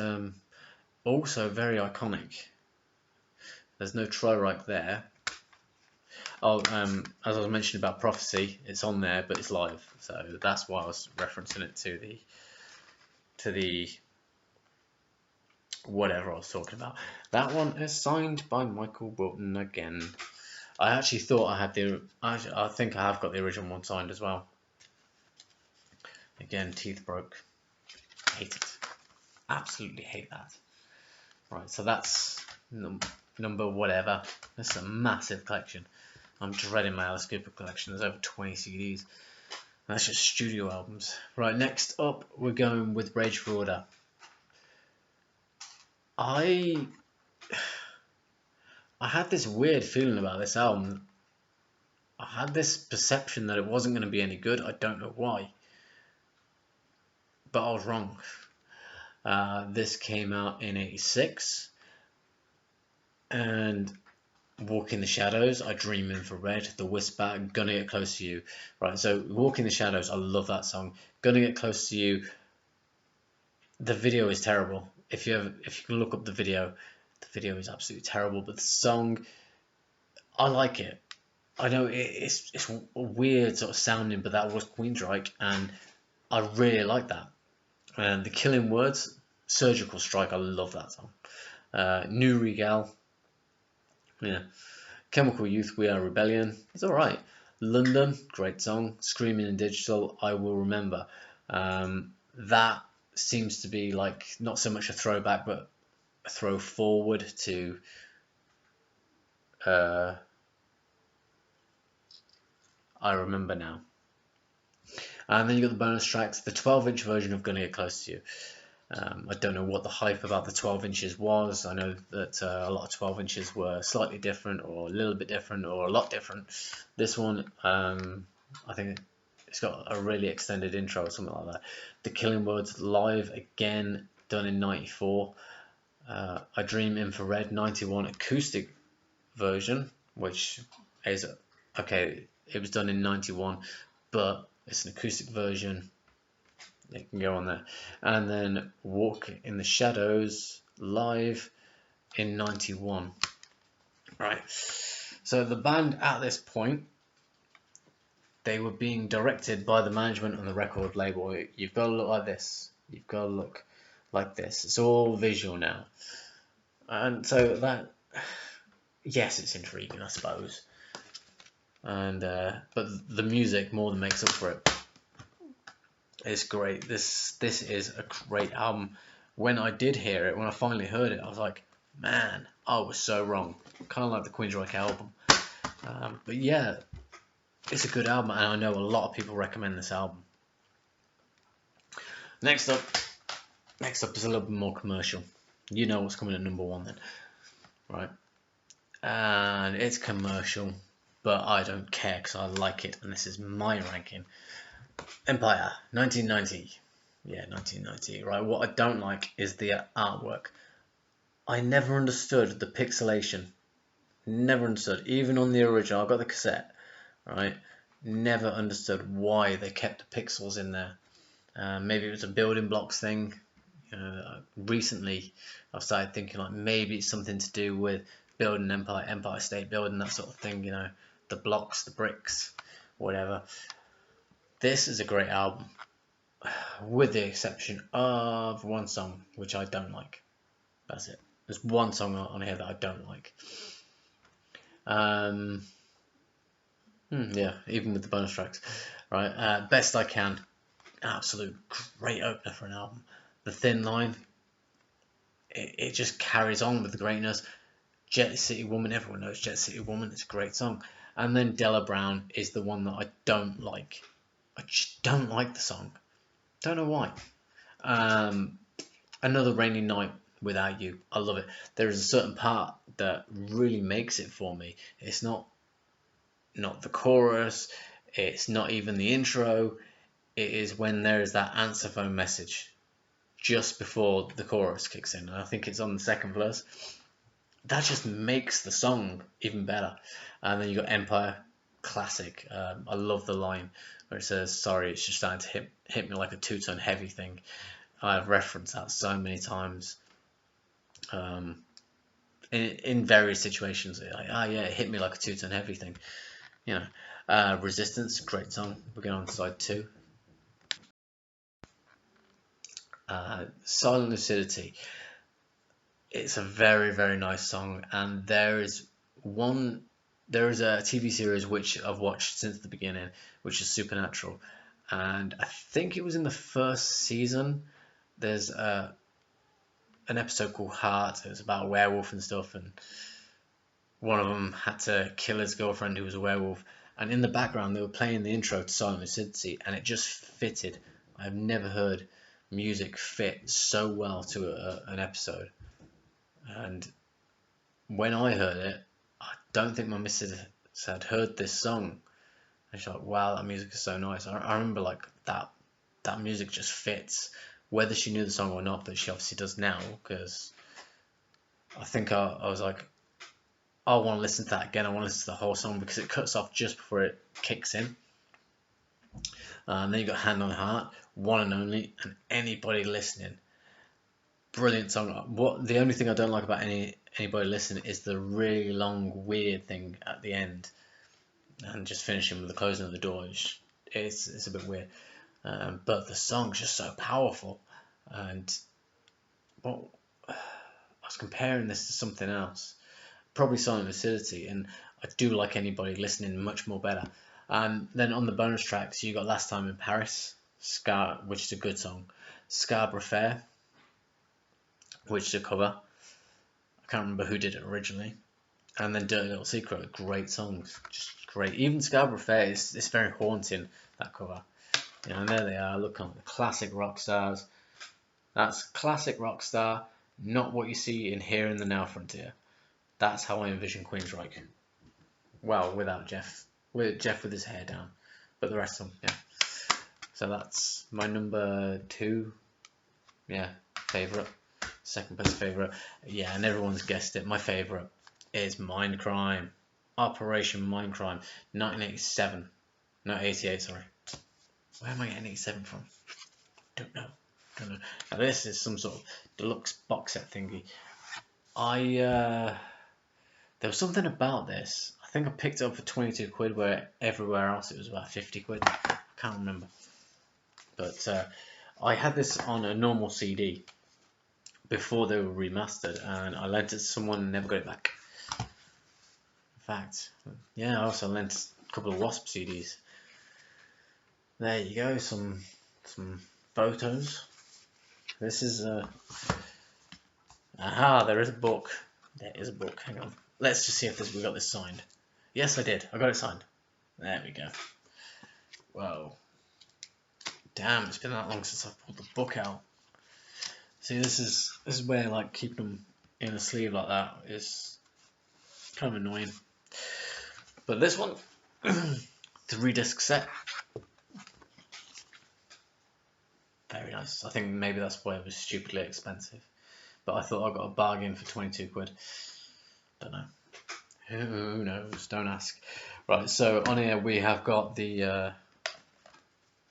also very iconic. There's no Tri-Reich there. As I was mentioning about Prophecy, it's on there, but it's live, so that's why I was referencing it to the whatever I was talking about. That one is signed by Michael Wilton again. I actually thought I had I think I have got the original one signed as well. Again, teeth broke. Hate it. Absolutely hate that. Right, so that's number whatever. This is a massive collection. I'm dreading my Alice Cooper collection. There's over 20 CDs. That's just studio albums. Right, next up, we're going with Rage for Order. I had this weird feeling about this album. I had this perception that it wasn't going to be any good. I don't know why, but I was wrong. This came out in '86, and Walk in the Shadows, I Dream Infrared, The Whisper, Gonna Get Close to You. Right, so Walk in the Shadows, I love that song. Gonna Get Close to You, the video is terrible. If you can look up the video is absolutely terrible. But the song, I like it. I know it's weird sort of sounding, but that was Queensryche, and I really like that. And the Killing Words, Surgical Strike, I love that song. New Regal, yeah. Chemical Youth, We Are Rebellion, it's alright. London, great song. Screaming in Digital, I Will Remember. That seems to be like not so much a throwback, but a throw forward to uh, I Remember Now. And then you got the bonus tracks, the 12-inch version of Gonna Get Close to You. I don't know what the hype about the 12 inches was. I know that a lot of 12 inches were slightly different, or a little bit different, or a lot different. This one, I think it's got a really extended intro or something like that. The Killing Words live again, done in '94. I Dream Infrared '91 acoustic version, which is okay. It was done in '91, but it's an acoustic version. It can go on there. And then Walk in the Shadows live in '91. Right. So the band at this point, they were being directed by the management on the record label. You've got to look like this. You've got to look like this. It's all visual now. And so that, yes, it's intriguing, I suppose. And but the music more than makes up for it. It's great. This is a great album. When I did hear it, when I finally heard it, I was like, man, I was so wrong. Kind of like the Queensryche album. But yeah, it's a good album, and I know a lot of people recommend this album. Next up is a little bit more commercial. You know what's coming at number one then, right? And it's commercial, but I don't care because I like it, and this is my ranking. Empire, 1990. Yeah, 1990, right? What I don't like is the artwork. I never understood the pixelation. Never understood. Even on the original, I got the cassette, right? Never understood why they kept the pixels in there. Maybe it was a building blocks thing. Recently, I've started thinking like maybe it's something to do with building Empire State Building, that sort of thing. You know, the blocks, the bricks, whatever. This is a great album, with the exception of one song which I don't like. That's it. There's one song on here that I don't like. Yeah, even with the bonus tracks, right? Best I Can, absolute great opener for an album. The Thin Line, it just carries on with the greatness. Jet City Woman, everyone knows Jet City Woman. It's a great song. And then Della Brown is the one that I don't like. I just don't like the song. Don't know why. Another Rainy Night Without You. I love it. There is a certain part that really makes it for me. It's not the chorus. It's not even the intro. It is when there is that answer phone message just before the chorus kicks in. And I think it's on the second verse. That just makes the song even better. And then you got Empire, classic. I love the line where it says, "Sorry, it's just starting to hit me like a 2-ton heavy thing." I've referenced that so many times. In various situations, like, yeah, it hit me like a 2-ton heavy thing. You know, Resistance, great song. We're going on to side 2. Silent Lucidity. It's a very, very nice song, and there is a TV series which I've watched since the beginning, which is Supernatural, and I think it was in the first season. There's an episode called Heart. It was about a werewolf and stuff, and one of them had to kill his girlfriend who was a werewolf. And in the background, they were playing the intro to Silent Lucidity, and it just fitted. I've never heard music fit so well to an episode. And when I heard it, I don't think my missus had heard this song. And she's like, "Wow, that music is so nice." I remember like that music just fits, whether she knew the song or not, but she obviously does now, because I think I was like, I want to listen to that again. I want to listen to the whole song because it cuts off just before it kicks in. And then you got Hand on Heart, One and Only, and Anybody Listening. Brilliant song. The only thing I don't like about Anybody Listening is the really long weird thing at the end. and just finishing with the closing of the door. It's a bit weird, but the song's just so powerful. And well, I was comparing this to something else, probably Silent Lucidity, and I do like Anybody Listening much more better. And then on the bonus tracks, you got Last Time in Paris, which is a good song, Scarborough Fair, which is a cover. I can't remember who did it originally. And then Dirty Little Secret, great songs, just great. Even Scarborough Fair it's very haunting, that cover. You know, and there they are, look on the classic rock stars. That's classic rock star, not what you see in Here in the Now Frontier. That's how I envision Queensryche. Well, without Jeff. With Jeff with his hair down. But the rest of them, yeah. So that's my number 2. Yeah, favourite. Second place favourite. Yeah, and everyone's guessed it. My favourite is Mindcrime. Operation Mindcrime. 1987. No, 88, sorry. Where am I getting 87 from? Don't know. Now this is some sort of deluxe box set thingy. There was something about this. I think I picked it up for 22 quid, where everywhere else it was about 50 quid. I can't remember. But I had this on a normal CD before they were remastered, and I lent it to someone and never got it back. In fact, yeah, I also lent a couple of Wasp CDs. There you go, some photos. This is aha, there is a book. There is a book. Hang on. Let's just see if we got this signed. Yes, I did. I got it signed. There we go. Whoa. Damn, it's been that long since I've pulled the book out. See, this is where like keeping them in a sleeve like that is kind of annoying. But this one, 3-disc set. Very nice. I think maybe that's why it was stupidly expensive. But I thought I got a bargain for 22 quid. Don't know. Who knows? Don't ask. Right, so on here we have got the,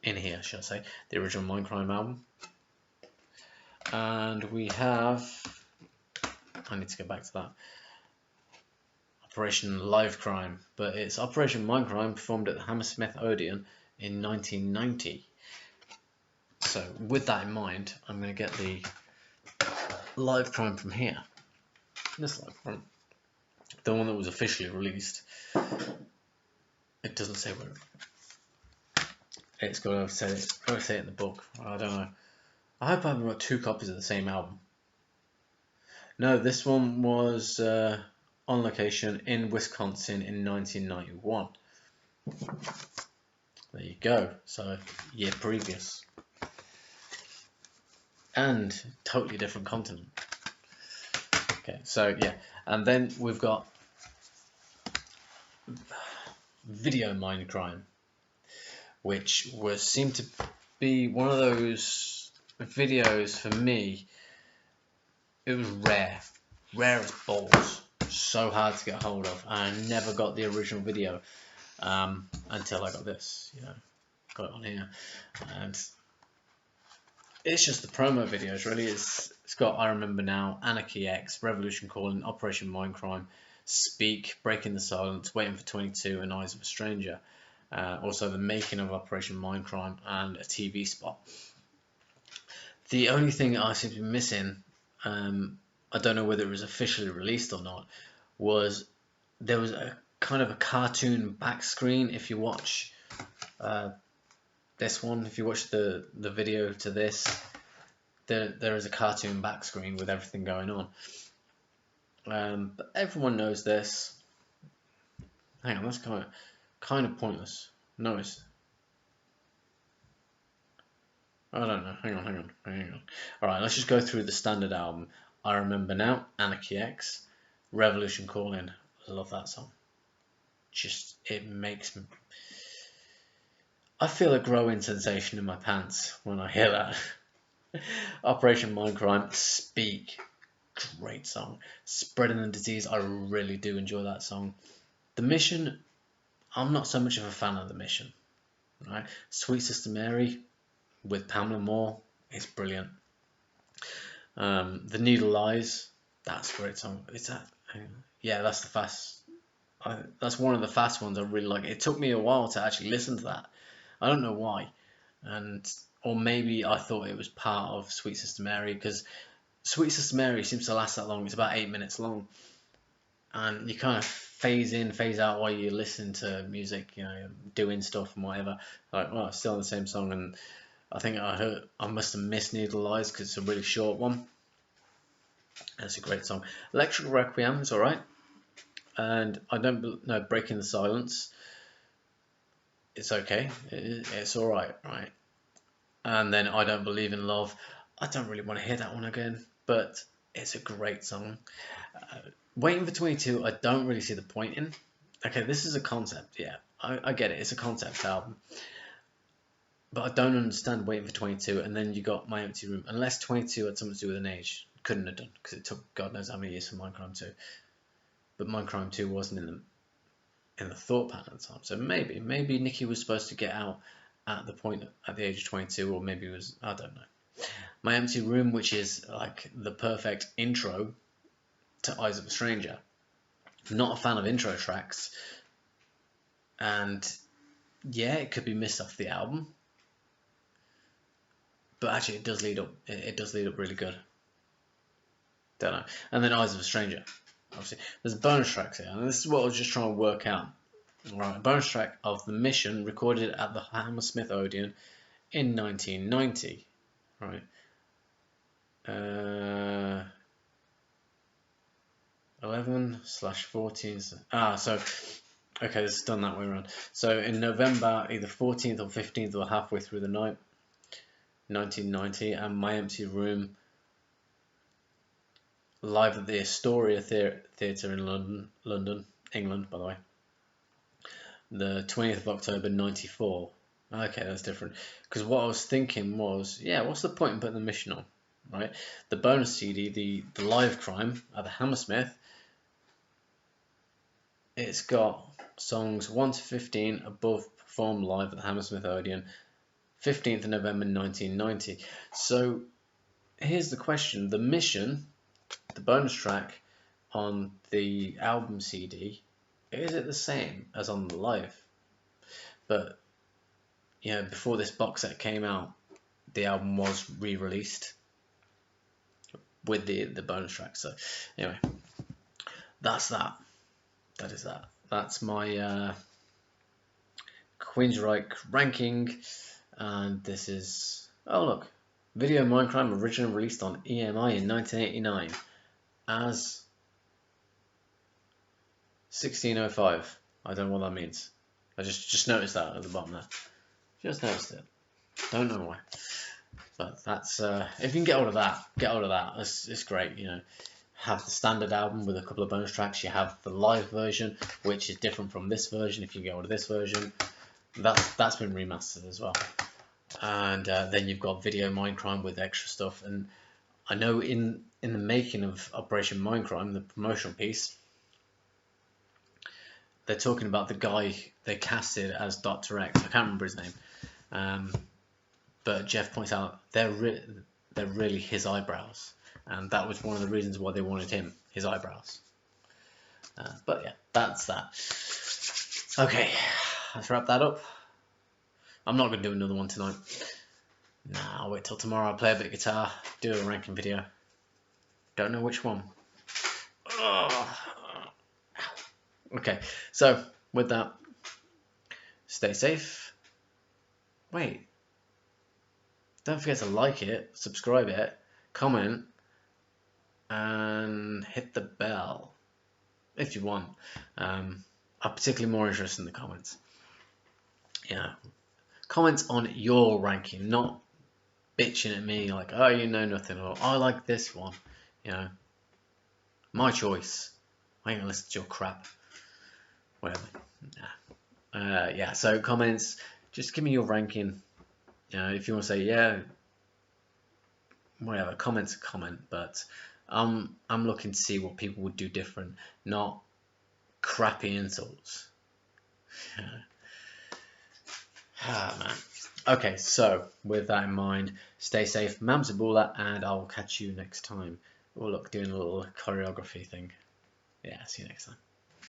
in here, should I say, the original Mindcrime album. And we have, I need to go back to that, Operation Live Crime. But it's Operation Mindcrime performed at the Hammersmith Odeon in 1990. So with that in mind, I'm going to get the Live Crime from here. This Live Crime. The one that was officially released. It doesn't say where. It's got to say it in the book. I don't know. I hope I haven't got 2 copies of the same album. No, this one was on location in Wisconsin in 1991. There you go. So, year previous. And totally different continent. Okay, so yeah. And then we've got Video Mindcrime, which seemed to be one of those videos for me. It was rare as balls, so hard to get hold of. I never got the original video until I got this, got it on here, and it's just the promo videos really. It's got I Remember Now, Anarchy X, Revolution Calling, Operation Mindcrime, Speak, Breaking the Silence, Waiting for 22, and Eyes of a Stranger. Also the making of Operation Mindcrime and a TV spot. The only thing I seem to be missing, I don't know whether it was officially released or not, was there was a kind of a cartoon back screen. If you watch this one, if you watch the video to this, there is a cartoon back screen with everything going on. But everyone knows this. Hang on, that's kind of pointless. Notice. I don't know. Hang on. Alright, let's just go through the standard album. I Remember Now, Anarchy X, Revolution Calling. I love that song. It makes me... I feel a growing sensation in my pants when I hear that. Operation Mindcrime, Speak. Great song. Spreading the Disease, I really do enjoy that song. The Mission, I'm not so much of a fan of The Mission. Right? Sweet Sister Mary with Pamela Moore, it's brilliant. The Needle Lies, that's a great song. Is that? Yeah, that's the fast. That's one of the fast ones I really like. It took me a while to actually listen to that. I don't know why, or maybe I thought it was part of Sweet Sister Mary, because Sweet Sister Mary seems to last that long. It's about 8 minutes long, and you kind of phase in, phase out while you listen to music, doing stuff and whatever. Like, well, it's still the same song, and I think I must have missed Needle Eyes because it's a really short one. That's a great song. Electric Requiem is alright. And I don't know, Breaking the Silence. It's okay. It's alright, right? And then I Don't Believe in Love. I don't really want to hear that one again, but it's a great song. Waiting for 22, I don't really see the point in. Okay, this is a concept, yeah. I get it. It's a concept album. But I don't understand Waiting for 22, and then you got My Empty Room. Unless 22 had something to do with an age. Couldn't have done, because it took God knows how many years for Minecraft 2. But Minecraft 2 wasn't in the thought pattern at the time. So maybe Nikki was supposed to get out at the age of 22, or maybe it was, I don't know. My Empty Room, which is like the perfect intro to Eyes of a Stranger. Not a fan of intro tracks, and yeah, it could be missed off the album, but actually it does lead up. It does lead up really good. Don't know. And then Eyes of a Stranger. Obviously, there's bonus tracks here, and this is what I was just trying to work out. Right, a bonus track of The Mission, recorded at the Hammersmith Odeon in 1990. Right. 11/14. So okay, this is done that way around. So in November, either 14th or 15th, or halfway through the night, 1990, and My Empty Room, live at the Astoria Theatre in London, England, by the way. The 20th of October, 94. Okay, that's different. Because what I was thinking was, yeah, what's the point in putting The Mission on, right? The bonus CD, the Live Crime at the Hammersmith, it's got songs 1 to 15 above performed live at the Hammersmith Odeon, 15th of November 1990. So here's the question. The Mission, the bonus track on the album CD, is it the same as on the live? But before this box set came out, the album was re-released with the bonus track. So anyway, that's that. That is that. That's my Queensryche ranking, and this is, oh look, Video Minecraft, originally released on EMI in 1989 as 1605. I don't know what that means. I just noticed that at the bottom there. Just noticed it. Don't know why. But that's if you can get hold of that, It's great. Have the standard album with a couple of bonus tracks. You have the live version, which is different from this version. If you get hold of this version, that's been remastered as well. And then you've got Video Mindcrime with extra stuff. And I know in the making of Operation Mindcrime, the promotional piece, they're talking about the guy they casted as Dr. X. I can't remember his name, but Jeff points out they're really his eyebrows. And that was one of the reasons why they wanted him, his eyebrows. But yeah, that's that. Okay, let's wrap that up. I'm not going to do another one tonight. Nah, I'll wait till tomorrow. I'll play a bit of guitar, do a ranking video. Don't know which one. Okay, so with that, stay safe. Wait. Don't forget to like it, subscribe it, comment, and hit the bell if you want. I'm particularly more interested in the comments. Comments on your ranking, not bitching at me like, oh, you know nothing, or I like this one. My choice. I ain't gonna listen to your crap. Whatever. Yeah. So comments, just give me your ranking. If you want to say whatever, comment's a comment, but I'm looking to see what people would do different, not crappy insults. Man. Okay, so with that in mind, stay safe, Mamsabula, and I'll catch you next time. Oh look, doing a little choreography thing. Yeah, see you next time.